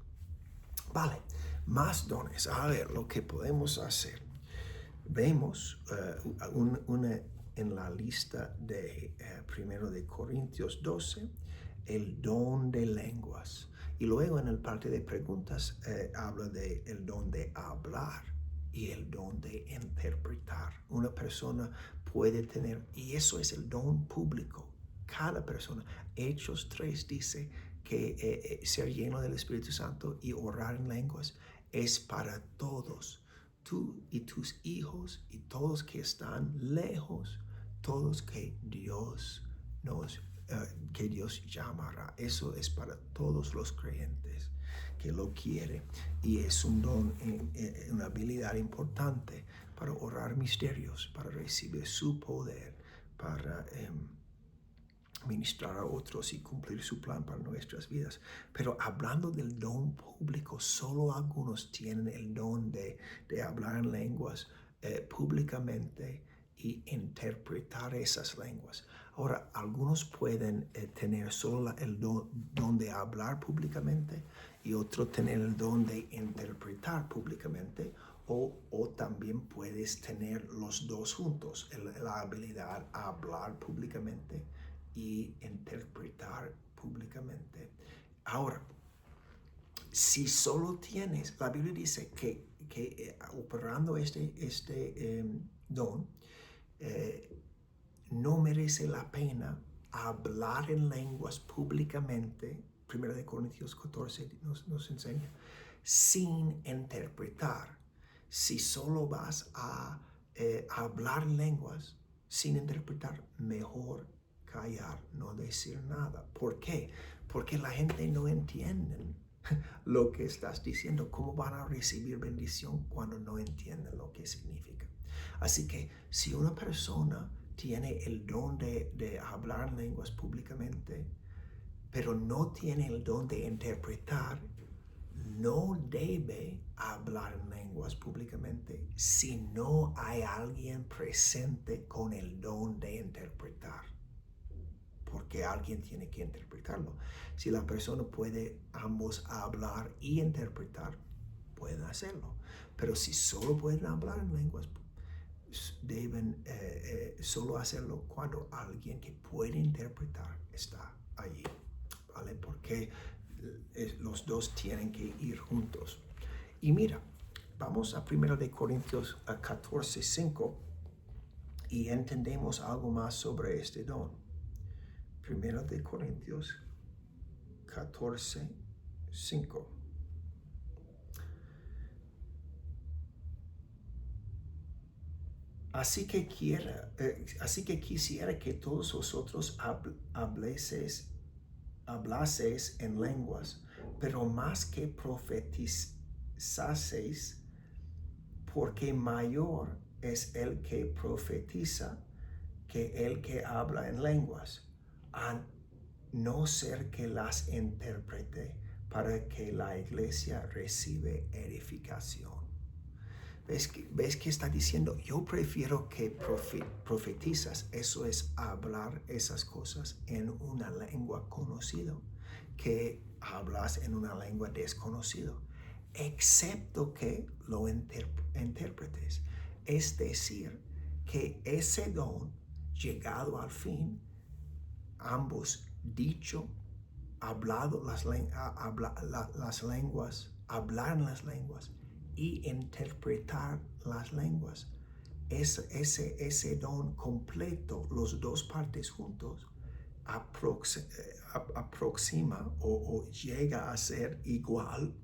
Speaker 1: Vale, más dones. A ver, lo que podemos hacer. Vemos en la lista de 1 de Corintios 12, el don de lenguas. Y luego en el parte de preguntas habla de el don de hablar y el don de interpretar. Una persona puede tener, y eso es el don público. Cada persona. Hechos 3 dice que ser lleno del Espíritu Santo y orar en lenguas es para todos. Tú y tus hijos y todos que están lejos, todos que Dios llamará. Eso es para todos los creyentes que lo quieren. Y es un don, una habilidad importante para orar misterios, para recibir su poder, para ministrar a otros y cumplir su plan para nuestras vidas. Pero hablando del don público, solo algunos tienen el don de hablar en lenguas públicamente y interpretar esas lenguas. Ahora, algunos pueden tener solo el don de hablar públicamente y otros tener el don de interpretar públicamente, o también puedes tener los dos juntos, la habilidad a hablar públicamente y interpretar públicamente. Ahora, si solo tienes, la Biblia dice que operando este don, no merece la pena hablar en lenguas públicamente. 1 Corintios 14 nos enseña, sin interpretar. Si solo vas a hablar en lenguas sin interpretar, mejor callar, no decir nada. ¿Por qué? Porque la gente no entiende lo que estás diciendo. ¿Cómo van a recibir bendición cuando no entienden lo que significa? Así que si una persona tiene el don de hablar en lenguas públicamente, pero no tiene el don de interpretar, no debe hablar en lenguas públicamente si no hay alguien presente con el don de interpretar. Porque alguien tiene que interpretarlo. Si la persona puede ambos hablar y interpretar, pueden hacerlo. Pero si solo pueden hablar en lenguas, deben solo hacerlo cuando alguien que puede interpretar está allí, ¿vale? Porque los dos tienen que ir juntos. Y mira, vamos a 1 de Corintios 14:5 y entendemos algo más sobre este don. 1 de Corintios 14:5. 5. Así que quisiera que todos vosotros hablaseis en lenguas, pero más que profetizaseis, porque mayor es el que profetiza que el que habla en lenguas, a no ser que las interprete para que la iglesia reciba edificación. ¿Ves que está diciendo? Yo prefiero que profetizas, eso es hablar esas cosas en una lengua conocida, que hablas en una lengua desconocida, excepto que lo interpretes. Es decir, que ese don, llegado al fin, ambos dicho, hablado las lenguas, hablar las lenguas y interpretar las lenguas. Ese don completo, los dos partes juntos, aproxima o llega a ser igual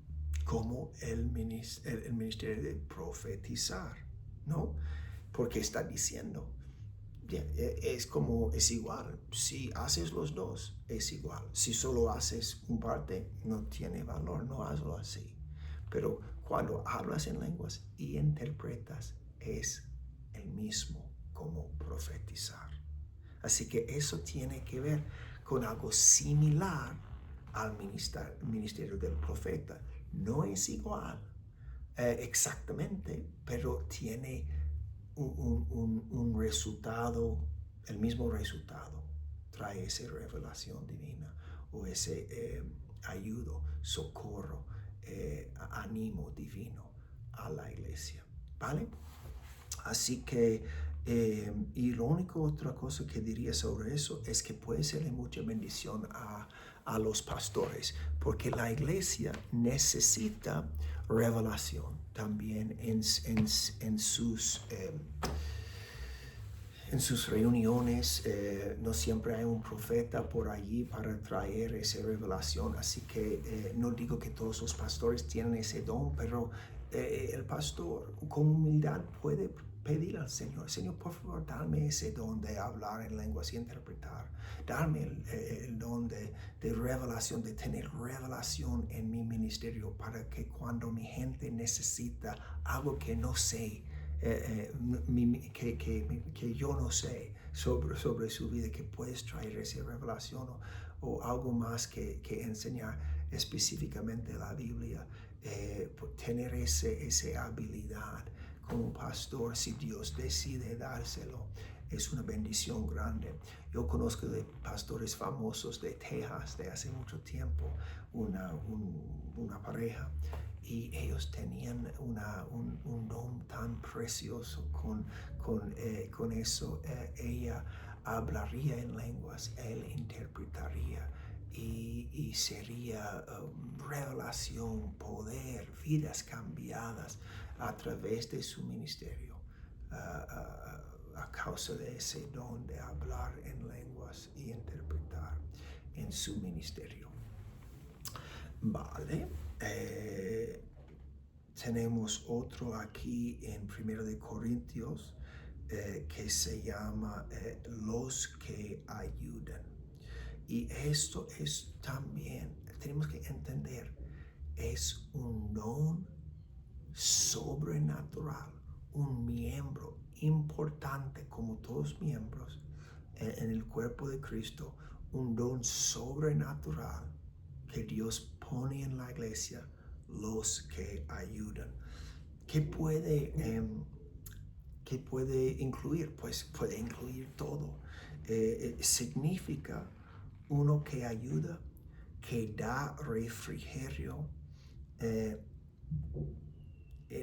Speaker 1: como el ministerio de profetizar, ¿no? Porque está diciendo, es igual. Si haces los dos, es igual. Si solo haces un parte, no tiene valor, no hazlo así. Pero cuando hablas en lenguas y interpretas, es el mismo como profetizar. Así que eso tiene que ver con algo similar al ministerio del profeta. No es igual exactamente, pero tiene un resultado, el mismo resultado. Trae esa revelación divina o ese ayudo, socorro, ánimo divino a la iglesia. ¿Vale? Así que, y lo único otra cosa que diría sobre eso es que puede ser de mucha bendición a los pastores, porque la iglesia necesita revelación también en sus reuniones. No siempre hay un profeta por allí para traer esa revelación, así que no digo que todos los pastores tienen ese don, pero el pastor con humildad puede pedir al Señor: Señor, por favor, dame ese don de hablar en lenguas y interpretar. Dame el don de revelación, de tener revelación en mi ministerio, para que cuando mi gente necesita algo que no sé, que yo no sé sobre su vida, que puedes traer esa revelación o algo más que enseñar específicamente la Biblia. Tener esa habilidad como pastor, si Dios decide dárselo, es una bendición grande. Yo conozco de pastores famosos de Texas de hace mucho tiempo, una pareja, y ellos tenían un don tan precioso con eso. Ella hablaría en lenguas, él interpretaría, y sería revelación, poder, vidas cambiadas a través de su ministerio, a causa de ese don de hablar en lenguas y interpretar en su ministerio. Vale. Tenemos otro aquí en 1 de Corintios que se llama los que ayudan. Y esto es también, tenemos que entender, es un don sobrenatural, un miembro importante como todos miembros en el cuerpo de Cristo, un don sobrenatural que Dios pone en la iglesia, los que ayudan. ¿Qué puede incluir? Pues puede incluir todo. Significa uno que ayuda, que da refrigerio.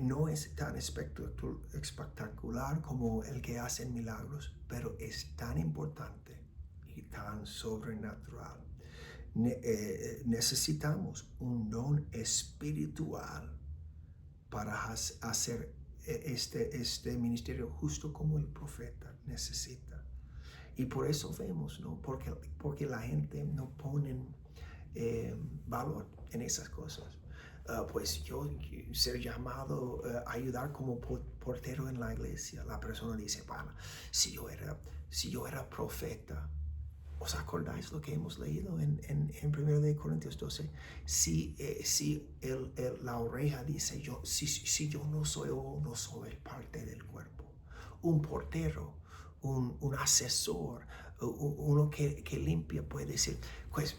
Speaker 1: No es tan espectacular como el que hace milagros, pero es tan importante y tan sobrenatural. Necesitamos un don espiritual para hacer este ministerio, justo como el profeta necesita. Y por eso vemos, ¿no? Porque la gente no pone valor en esas cosas. Pues yo ser llamado a ayudar como portero en la iglesia. La persona dice, bueno, si yo era profeta, ¿os acordáis lo que hemos leído en 1 de Corintios 12? Si la oreja dice, si yo no soy o no soy parte del cuerpo, un portero, un asesor, uno que limpia puede decir, pues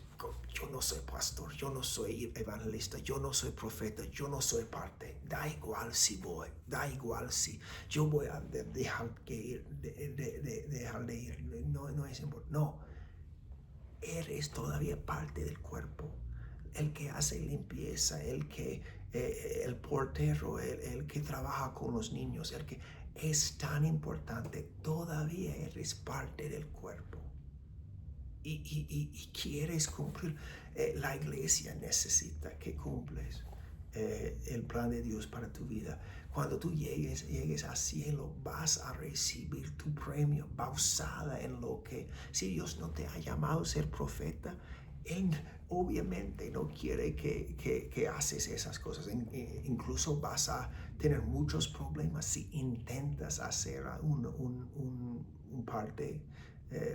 Speaker 1: yo no soy pastor, yo no soy evangelista, yo no soy profeta, yo no soy parte. Da igual si voy, da igual si yo voy a dejar de ir, dejar de ir. No es importante. No, eres todavía parte del cuerpo. El que hace limpieza, el portero, el que trabaja con los niños, el que es tan importante, todavía eres parte del cuerpo. Y quieres cumplir. La iglesia necesita que cumples el plan de Dios para tu vida. Cuando tú llegues al cielo, vas a recibir tu premio basada en lo que, si Dios no te ha llamado a ser profeta, Él obviamente no quiere que haces esas cosas. Incluso vas a tener muchos problemas si intentas hacer un parte,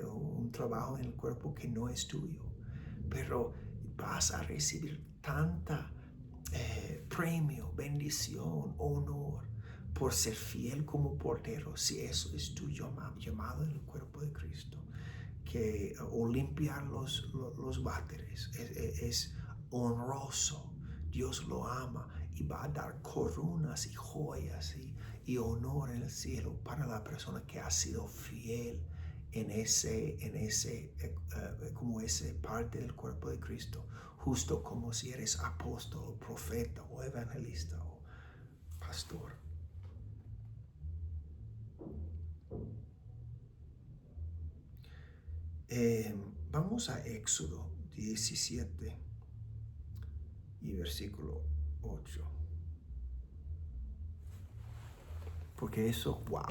Speaker 1: un trabajo en el cuerpo que no es tuyo. Pero vas a recibir tanta premio, bendición, honor por ser fiel como portero, si eso es tu llamado en el cuerpo de Cristo. O limpiar los váteres es honroso. Dios lo ama y va a dar coronas y joyas y honor en el cielo para la persona que ha sido fiel como ese parte del cuerpo de Cristo, justo como si eres apóstol, profeta o evangelista o pastor. Vamos a Éxodo 17 y versículo 8. Porque eso, wow,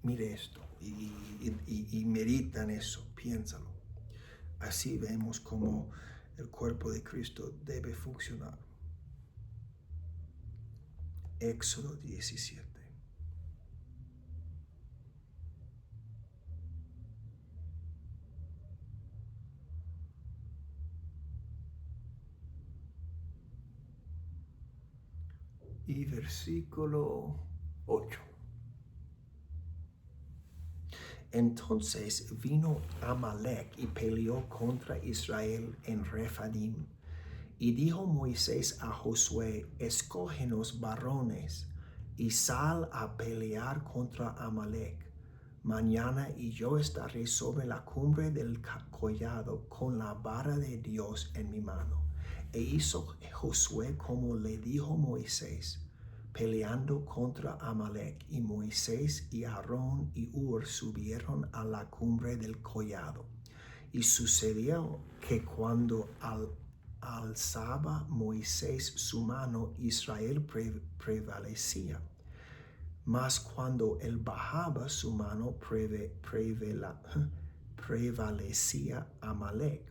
Speaker 1: mire esto y medita en eso, piénsalo. Así vemos cómo el cuerpo de Cristo debe funcionar. Éxodo 17. Y versículo 8. Entonces vino Amalec y peleó contra Israel en Refadim. Y dijo Moisés a Josué, escógenos varones y sal a pelear contra Amalec. Mañana y yo estaré sobre la cumbre del collado con la vara de Dios en mi mano. E hizo Josué como le dijo Moisés, peleando contra Amalec. Y Moisés y Aarón y Hur subieron a la cumbre del collado. Y sucedió que cuando alzaba Moisés su mano, Israel prevalecía. Mas cuando él bajaba su mano, prevalecía Amalec.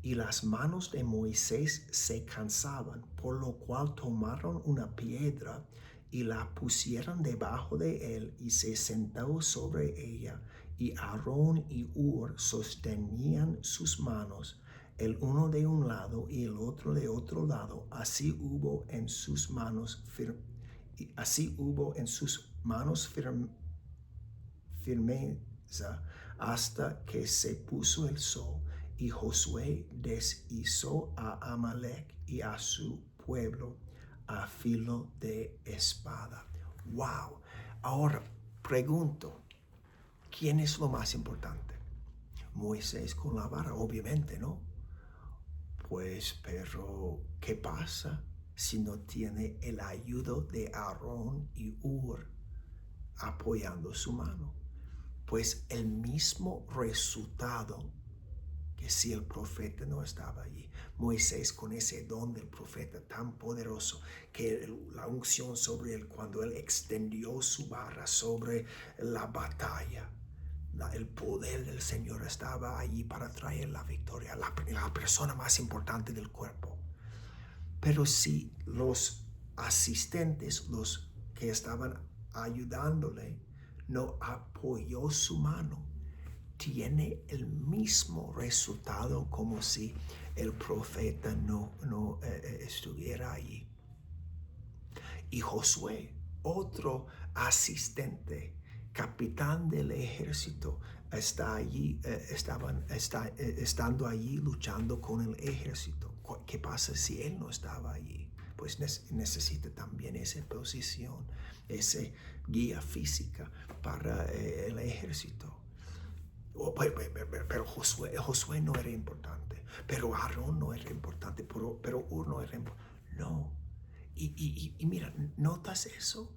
Speaker 1: Y las manos de Moisés se cansaban, por lo cual tomaron una piedra y la pusieron debajo de él, y se sentó sobre ella. Y Aarón y Hur sostenían sus manos, el uno de un lado y el otro de otro lado. Así hubo en sus manos firmeza hasta que se puso el sol. Y Josué deshizo a Amalec y a su pueblo a filo de espada. Wow. Ahora pregunto, ¿quién es lo más importante? Moisés con la vara, obviamente, ¿no? Pues, pero ¿qué pasa si no tiene el ayudo de Aarón y Hur apoyando su mano? Pues el mismo resultado que si el profeta no estaba allí. Moisés con ese don del profeta tan poderoso, que la unción sobre él, cuando él extendió su vara sobre la batalla, el poder del Señor estaba allí para traer la victoria, la persona más importante del cuerpo. Pero si los asistentes, los que estaban ayudándole, no apoyó su mano, tiene el mismo resultado como si el profeta no estuviera allí. Y Josué, otro asistente, capitán del ejército, está allí, estando allí luchando con el ejército. ¿Qué pasa si él no estaba allí? Pues necesita también esa posición, esa guía física para el ejército. Pero Josué no era importante, pero Aarón no era importante, pero Ur no era importante. No. Y mira, ¿notas eso?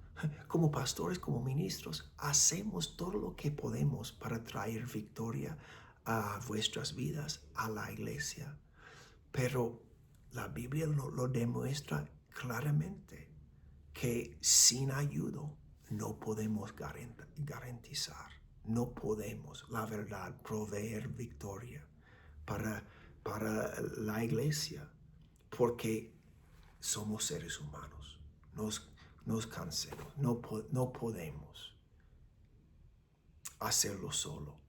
Speaker 1: Como pastores, como ministros, hacemos todo lo que podemos para traer victoria a vuestras vidas, a la iglesia. Pero la Biblia lo demuestra claramente que sin ayuda no podemos garantizar, no podemos, la verdad, proveer victoria para la iglesia, porque somos seres humanos, nos cansemos, no podemos hacerlo solo.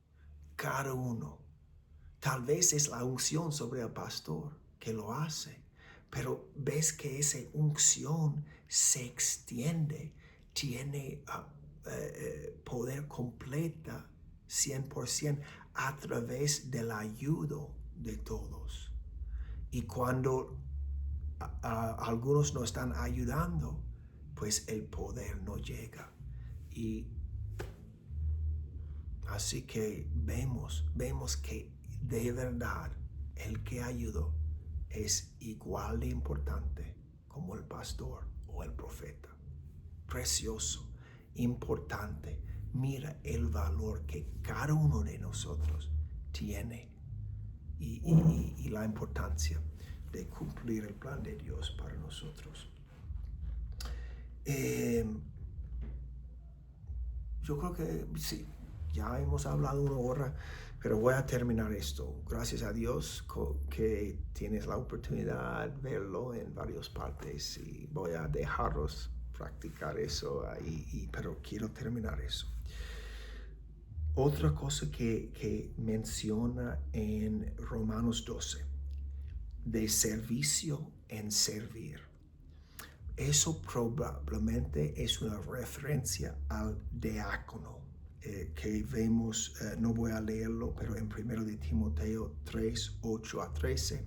Speaker 1: Cada uno, tal vez es la unción sobre el pastor que lo hace, pero ves que esa unción se extiende, tiene poder completa 100% a través del ayuda de todos. Y cuando algunos no están ayudando, pues el poder no llega. Y así que vemos que de verdad el que ayudó es igual de importante como el pastor o el profeta. Precioso, importante. Mira el valor que cada uno de nosotros tiene y la importancia de cumplir el plan de Dios para nosotros. Yo creo que sí, ya hemos hablado 1 hora, pero voy a terminar esto. Gracias a Dios que tienes la oportunidad de verlo en varias partes y voy a dejaros practicar eso ahí, pero quiero terminar eso. Otra cosa que menciona en Romanos 12, de servicio en servir. Eso probablemente es una referencia al diácono que vemos, no voy a leerlo, pero en 1 de Timoteo 3, 8 a 13,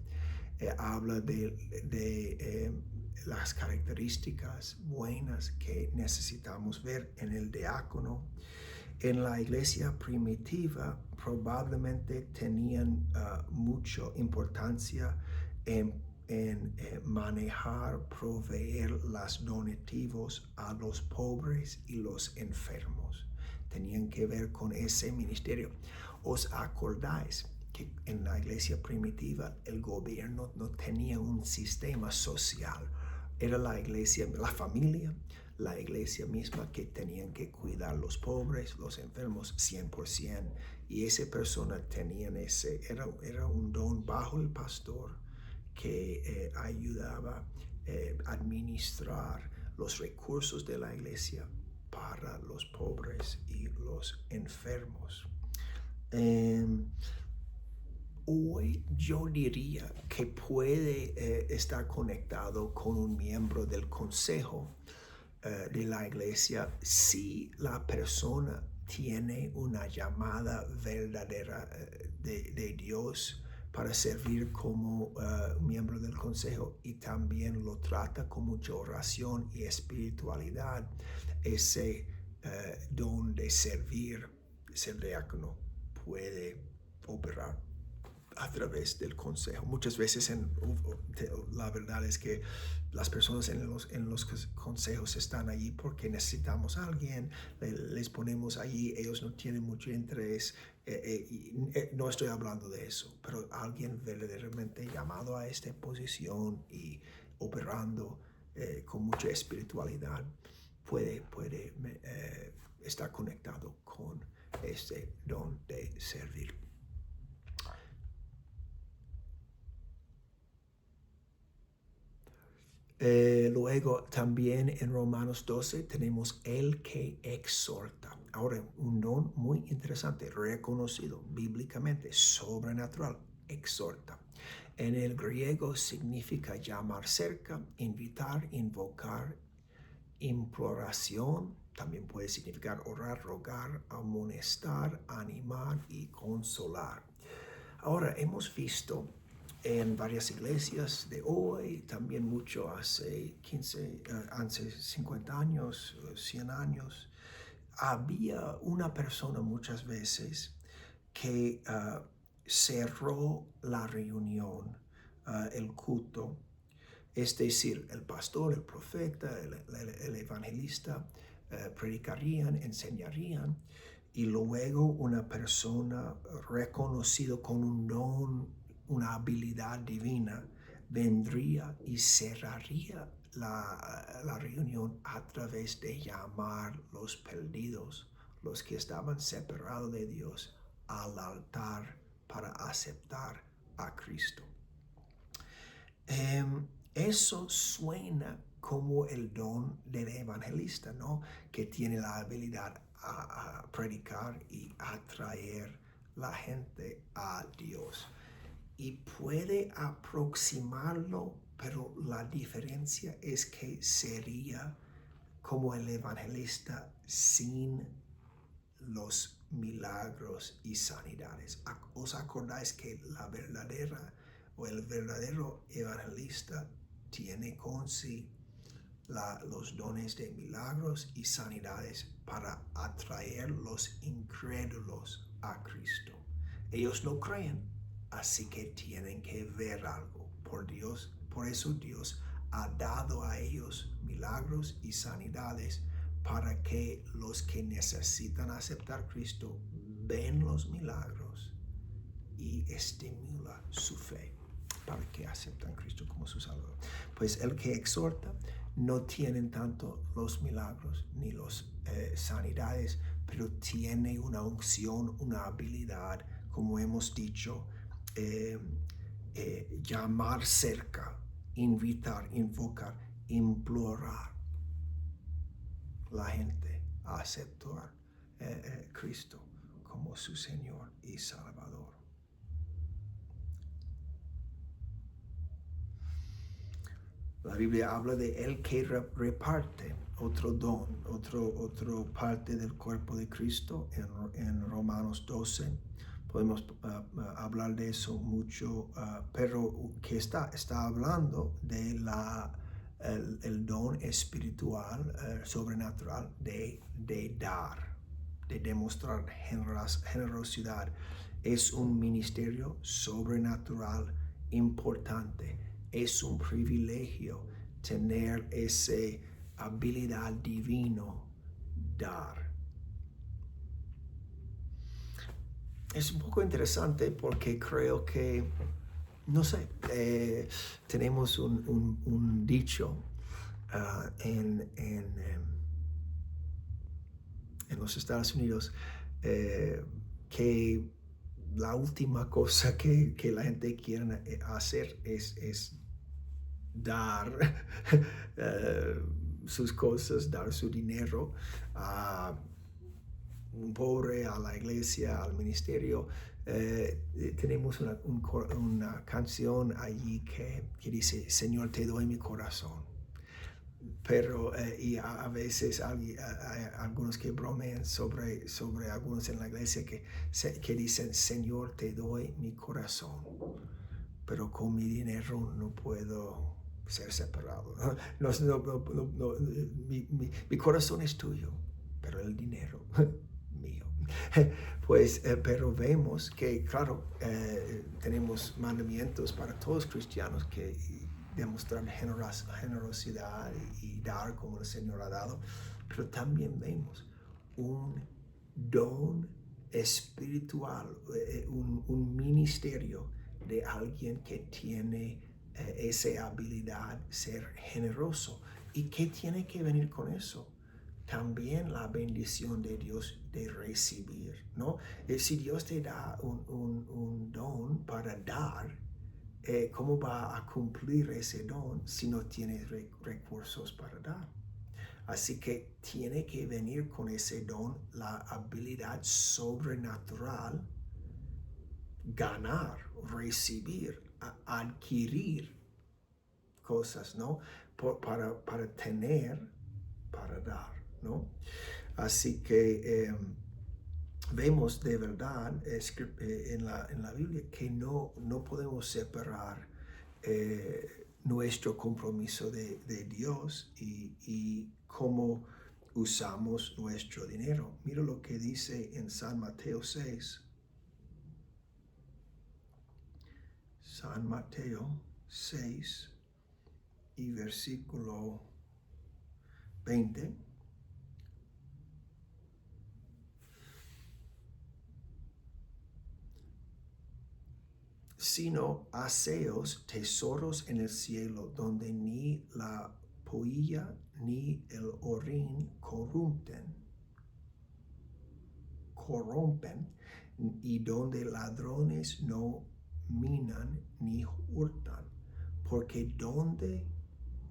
Speaker 1: habla de las características buenas que necesitamos ver en el diácono. En la iglesia primitiva probablemente tenían mucha importancia en manejar, proveer los donativos a los pobres y los enfermos. Tenían que ver con ese ministerio. ¿Os acordáis que en la iglesia primitiva el gobierno no tenía un sistema social? Era la iglesia, la familia, la iglesia misma que tenían que cuidar los pobres, los enfermos 100%. Y esa persona tenía era un don bajo el pastor que ayudaba a administrar los recursos de la iglesia para los pobres y los enfermos. Hoy yo diría que puede estar conectado con un miembro del consejo de la iglesia si la persona tiene una llamada verdadera de Dios para servir como miembro del consejo y también lo trata con mucha oración y espiritualidad. Ese don de servir, ser diácono, puede operar a través del consejo. Muchas veces la verdad es que las personas en los consejos están allí porque necesitamos a alguien, les ponemos allí, ellos no tienen mucho interés, no estoy hablando de eso, pero alguien verdaderamente llamado a esta posición y operando con mucha espiritualidad puede estar conectado con este don de servir. Luego también en Romanos 12 tenemos el que exhorta. Ahora, un don muy interesante, reconocido bíblicamente, sobrenatural, exhorta. En el griego significa llamar cerca, invitar, invocar, imploración. También puede significar orar, rogar, amonestar, animar y consolar. Ahora, hemos visto en varias iglesias de hoy, también mucho hace 50 años, 100 años, había una persona muchas veces que cerró la reunión, el culto, es decir, el pastor, el profeta, el evangelista predicarían, enseñarían, y luego una persona reconocido con un don, una habilidad divina, vendría y cerraría la reunión a través de llamar los perdidos, los que estaban separados de Dios, al altar para aceptar a Cristo. Eso suena como el don del evangelista, ¿no? Que tiene la habilidad a predicar y atraer la gente a Dios. Y puede aproximarlo, pero la diferencia es que sería como el evangelista sin los milagros y sanidades. ¿Os acordáis que el verdadero evangelista tiene con sí los dones de milagros y sanidades para atraer los incrédulos a Cristo? Ellos no creen, así que tienen que ver algo por Dios. Por eso Dios ha dado a ellos milagros y sanidades para que los que necesitan aceptar a Cristo ven los milagros y estimula su fe para que acepten a Cristo como su Salvador. Pues el que exhorta no tienen tanto los milagros ni las sanidades, pero tiene una unción, una habilidad, como hemos dicho, llamar cerca, invitar, invocar, implorar la gente a aceptar Cristo como su Señor y Salvador. La Biblia habla de el que reparte, otro don, otro parte del cuerpo de Cristo en Romanos 12. Podemos hablar de eso mucho, pero que está hablando de el don espiritual, sobrenatural de dar, de demostrar generosidad. Es un ministerio sobrenatural importante. Es un privilegio tener esa habilidad divino, dar. Es un poco interesante porque creo que, no sé, tenemos un dicho en los Estados Unidos que la última cosa que la gente quiere hacer es dar sus cosas, dar su dinero a un pobre, a la iglesia, al ministerio. Tenemos una canción allí que dice, Señor, te doy mi corazón. Pero y a veces hay algunos que bromean sobre algunos en la iglesia que dicen, Señor, te doy mi corazón, pero con mi dinero no puedo ser separado. Mi corazón es tuyo, pero el dinero mío. Pues, pero vemos que, claro, tenemos mandamientos para todos cristianos que demostrar generosidad y dar como el Señor ha dado, pero también vemos un don espiritual, un ministerio de alguien que tiene esa habilidad ser generoso. ¿Y qué tiene que venir con eso? También la bendición de Dios de recibir, ¿no? Si Dios te da un don para dar, ¿cómo va a cumplir ese don si no tiene recursos para dar? Así que tiene que venir con ese don la habilidad sobrenatural, ganar, recibir, adquirir cosas, ¿no? Para tener, para dar, ¿no? Así que vemos de verdad en la Biblia que no podemos separar nuestro compromiso de Dios y cómo usamos nuestro dinero. Mira lo que dice en San Mateo 6. San Mateo 6 y versículo 20. Sino haceos tesoros en el cielo, donde ni la polilla ni el orín corrompen, y donde ladrones no minan ni hurtan, porque donde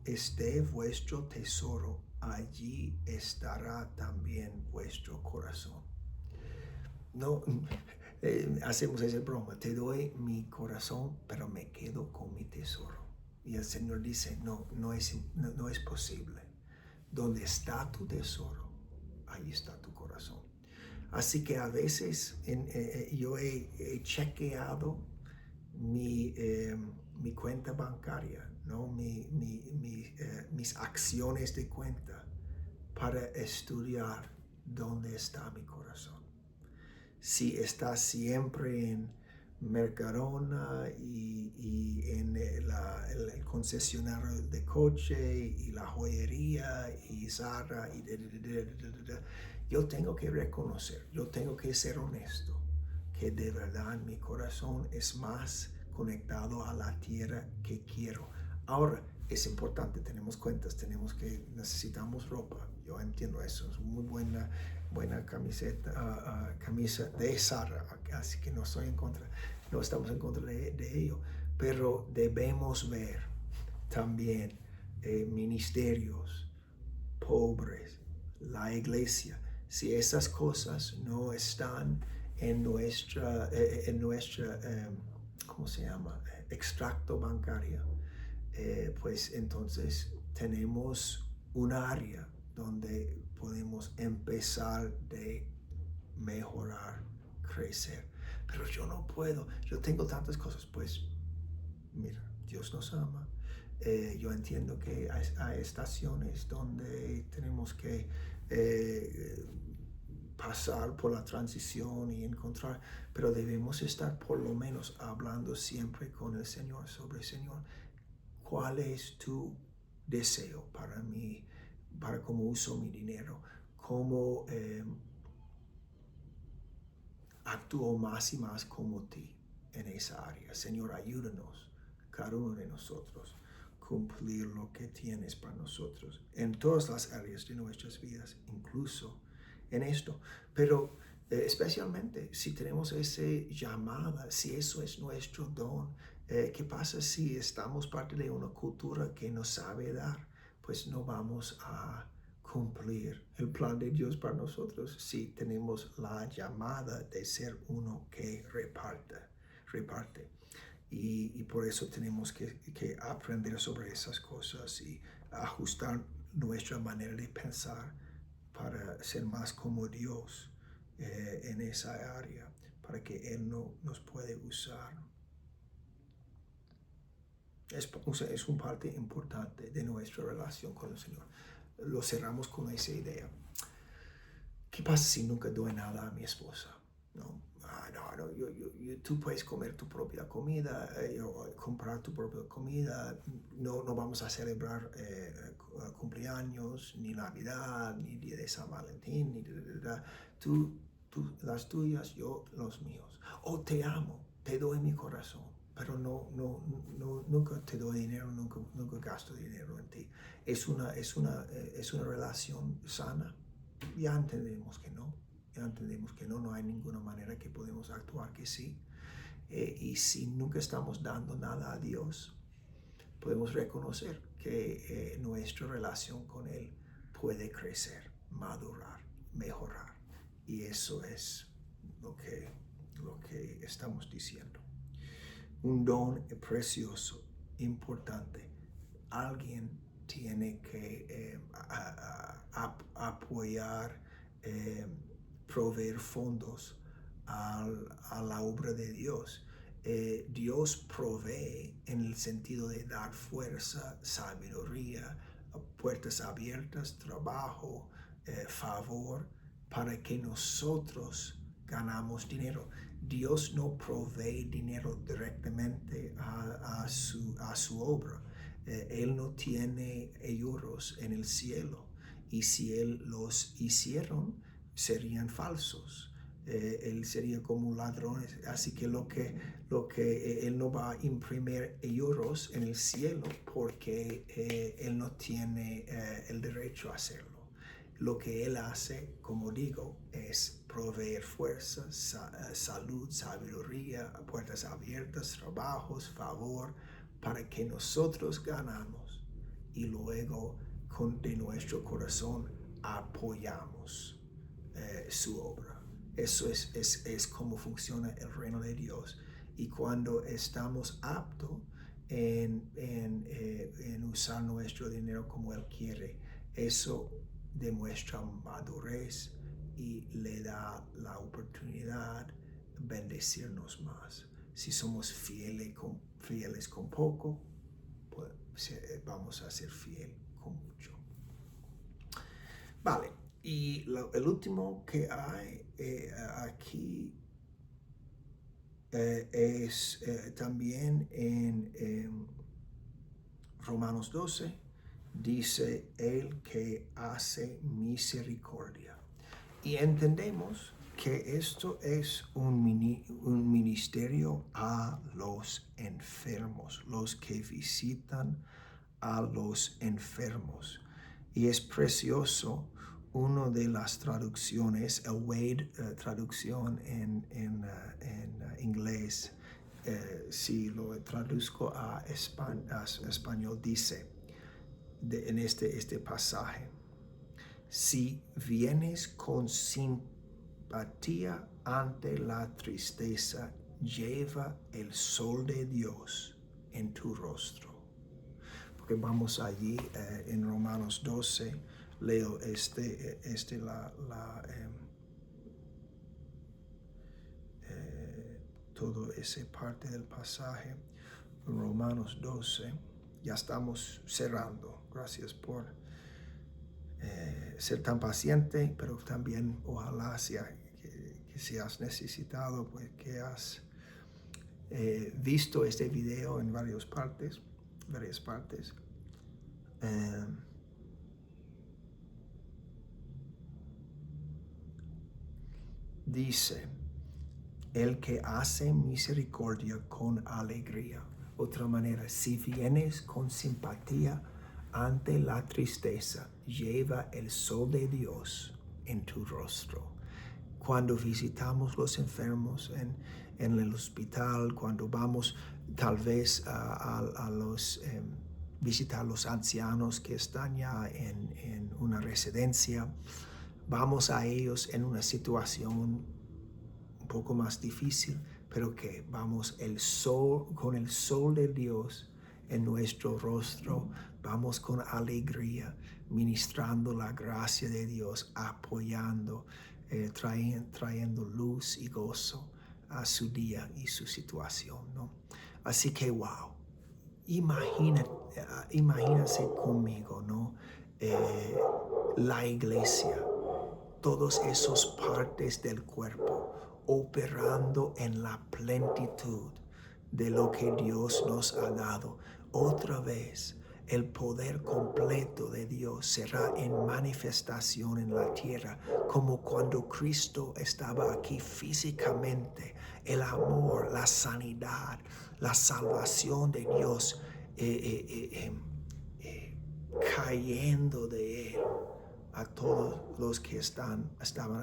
Speaker 1: esté vuestro tesoro, allí estará también vuestro corazón. No, hacemos esa broma, te doy mi corazón, pero me quedo con mi tesoro. Y el Señor dice, no es posible. Donde está tu tesoro, ahí está tu corazón. Así que a veces yo he chequeado mi cuenta bancaria, ¿no? Mis acciones de cuenta para estudiar dónde está mi corazón. Si está siempre en Mercadona y en el concesionario de coche y la joyería y Zara y yo tengo que reconocer, yo tengo que ser honesto, que de verdad mi corazón es más conectado a la tierra que quiero. Ahora, es importante, tenemos cuentas, necesitamos ropa, yo entiendo eso, es muy buena camisa de Zara, así que no estamos en contra de ello, pero debemos ver también ministerios, pobres, la iglesia. Si esas cosas no están en nuestra ¿cómo se llama? Extracto bancario, pues entonces tenemos un área donde podemos empezar de mejorar, crecer. Pero yo no puedo, yo tengo tantas cosas, pues mira, Dios nos ama. Yo entiendo que hay estaciones donde tenemos que pasar por la transición y encontrar, pero debemos estar por lo menos hablando siempre con el Señor sobre, Señor, ¿cuál es tu deseo para mí, para cómo uso mi dinero? ¿Cómo actúo más y más como ti en esa área? Señor, ayúdanos, cada uno de nosotros, cumplir lo que tienes para nosotros en todas las áreas de nuestras vidas, incluso en esto. Pero especialmente si tenemos esa llamada, si eso es nuestro don, ¿qué pasa si estamos parte de una cultura que no sabe dar? Pues no vamos a cumplir el plan de Dios para nosotros si tenemos la llamada de ser uno que reparte. Y por eso tenemos que aprender sobre esas cosas y ajustar nuestra manera de pensar para ser más como Dios en esa área, para que Él nos puede usar. Es una parte importante de nuestra relación con el Señor. Lo cerramos con esa idea. ¿Qué pasa si nunca doy nada a mi esposa? No, tú puedes comer tu propia comida, comprar tu propia comida, no vamos a celebrar cumpleaños, ni Navidad, ni Día de San Valentín, ni tú las tuyas, yo los míos. O te amo, te doy mi corazón, pero nunca te doy dinero, nunca gasto dinero en ti. Es una relación sana. Ya entendemos que no hay ninguna manera que podemos actuar que sí. Y si nunca estamos dando nada a Dios, podemos reconocer que nuestra relación con Él puede crecer, madurar, mejorar. Y eso es lo que estamos diciendo. Un don precioso, importante. Alguien tiene que apoyar, proveer fondos a la obra de Dios. Dios provee en el sentido de dar fuerza, sabiduría, puertas abiertas, trabajo, favor, para que nosotros ganamos dinero. Dios no provee dinero directamente a su obra. Él no tiene euros en el cielo, y si Él los hicieron, serían falsos. Él sería como un ladrón, así que lo que Él no va a imprimir euros en el cielo porque Él no tiene el derecho a hacerlo. Lo que Él hace, como digo, es proveer fuerza, salud, sabiduría, puertas abiertas, trabajos, favor, para que nosotros ganamos y luego de nuestro corazón apoyamos su obra. Eso es como funciona el reino de Dios. Y cuando estamos aptos en usar nuestro dinero como Él quiere, eso demuestra madurez y le da la oportunidad de bendecirnos más. Si somos fieles con poco, pues vamos a ser fieles con mucho. Vale, y el último que hay aquí es también en Romanos 12, dice el que hace misericordia. Y entendemos que esto es un ministerio a los enfermos, los que visitan a los enfermos. Y es precioso, una de las traducciones, el Wade traducción en inglés, si lo traduzco a español, dice en este pasaje: si vienes con simpatía ante la tristeza, lleva el sol de Dios en tu rostro. Porque vamos allí en Romanos 12, leo todo ese parte del pasaje. Romanos 12, ya estamos cerrando. Gracias por ser tan paciente, pero también ojalá que si has necesitado, pues que has visto este video en varias partes. Dice, el que hace misericordia con alegría. Otra manera, si vienes con simpatía ante la tristeza, lleva el sol de Dios en tu rostro. Cuando visitamos los enfermos en el hospital, cuando vamos tal vez a visitar a los ancianos que están ya en una residencia, vamos a ellos en una situación un poco más difícil, pero que vamos con el sol de Dios en nuestro rostro, vamos con alegría, ministrando la gracia de Dios, apoyando, trayendo luz y gozo a su día y su situación, ¿no? Así que, wow, imagínense conmigo, ¿no? La iglesia, todos esos partes del cuerpo operando en la plenitud de lo que Dios nos ha dado. Otra vez, el poder completo de Dios será en manifestación en la tierra, como cuando Cristo estaba aquí físicamente. El amor, la sanidad, la salvación de Dios cayendo de Él a todos los que estaban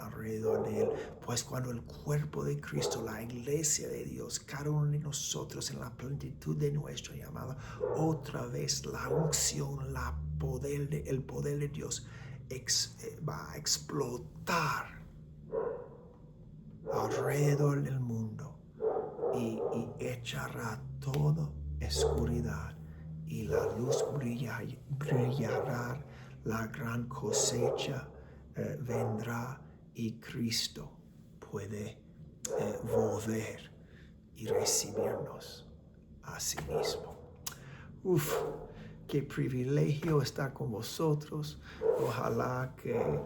Speaker 1: alrededor de él. Pues cuando el cuerpo de Cristo, la iglesia de Dios, cada uno de nosotros en la plenitud de nuestro llamado, otra vez la unción, el poder de Dios va a explotar alrededor del mundo y echará toda oscuridad y la luz brillará, la gran cosecha vendrá y Cristo puede volver y recibirnos a sí mismo. Uf, qué privilegio estar con vosotros. Ojalá que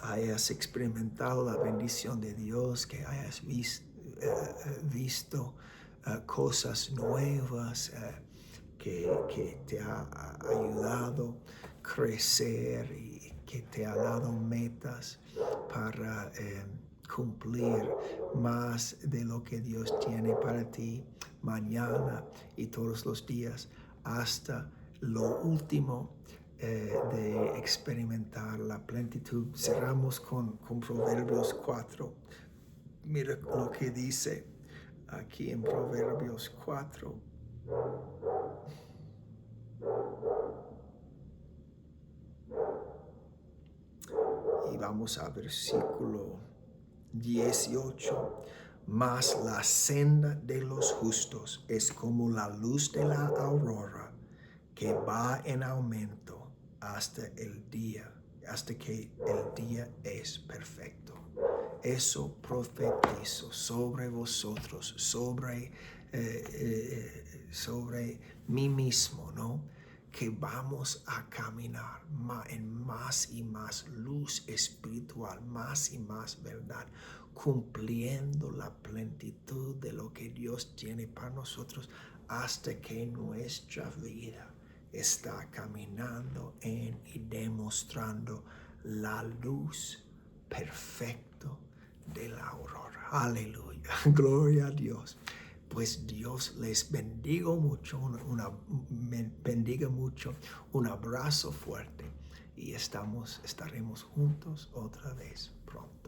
Speaker 1: hayas experimentado la bendición de Dios, que hayas visto cosas nuevas, que te ha ayudado a crecer y que te ha dado metas para cumplir más de lo que Dios tiene para ti mañana y todos los días hasta lo último de experimentar la plenitud. Cerramos con Proverbios 4. Mira lo que dice aquí en Proverbios 4. Y vamos a versículo 18. Mas la senda de los justos es como la luz de la aurora, que va en aumento hasta que el día es perfecto. Eso profetizo sobre vosotros, sobre mí mismo, ¿no? Que vamos a caminar en más y más luz espiritual, más y más verdad, cumpliendo la plenitud de lo que Dios tiene para nosotros hasta que nuestra vida está caminando y demostrando la luz perfecta de la aurora. Aleluya, gloria a Dios. Pues Dios les bendiga mucho, bendiga mucho, un abrazo fuerte y estaremos juntos otra vez pronto.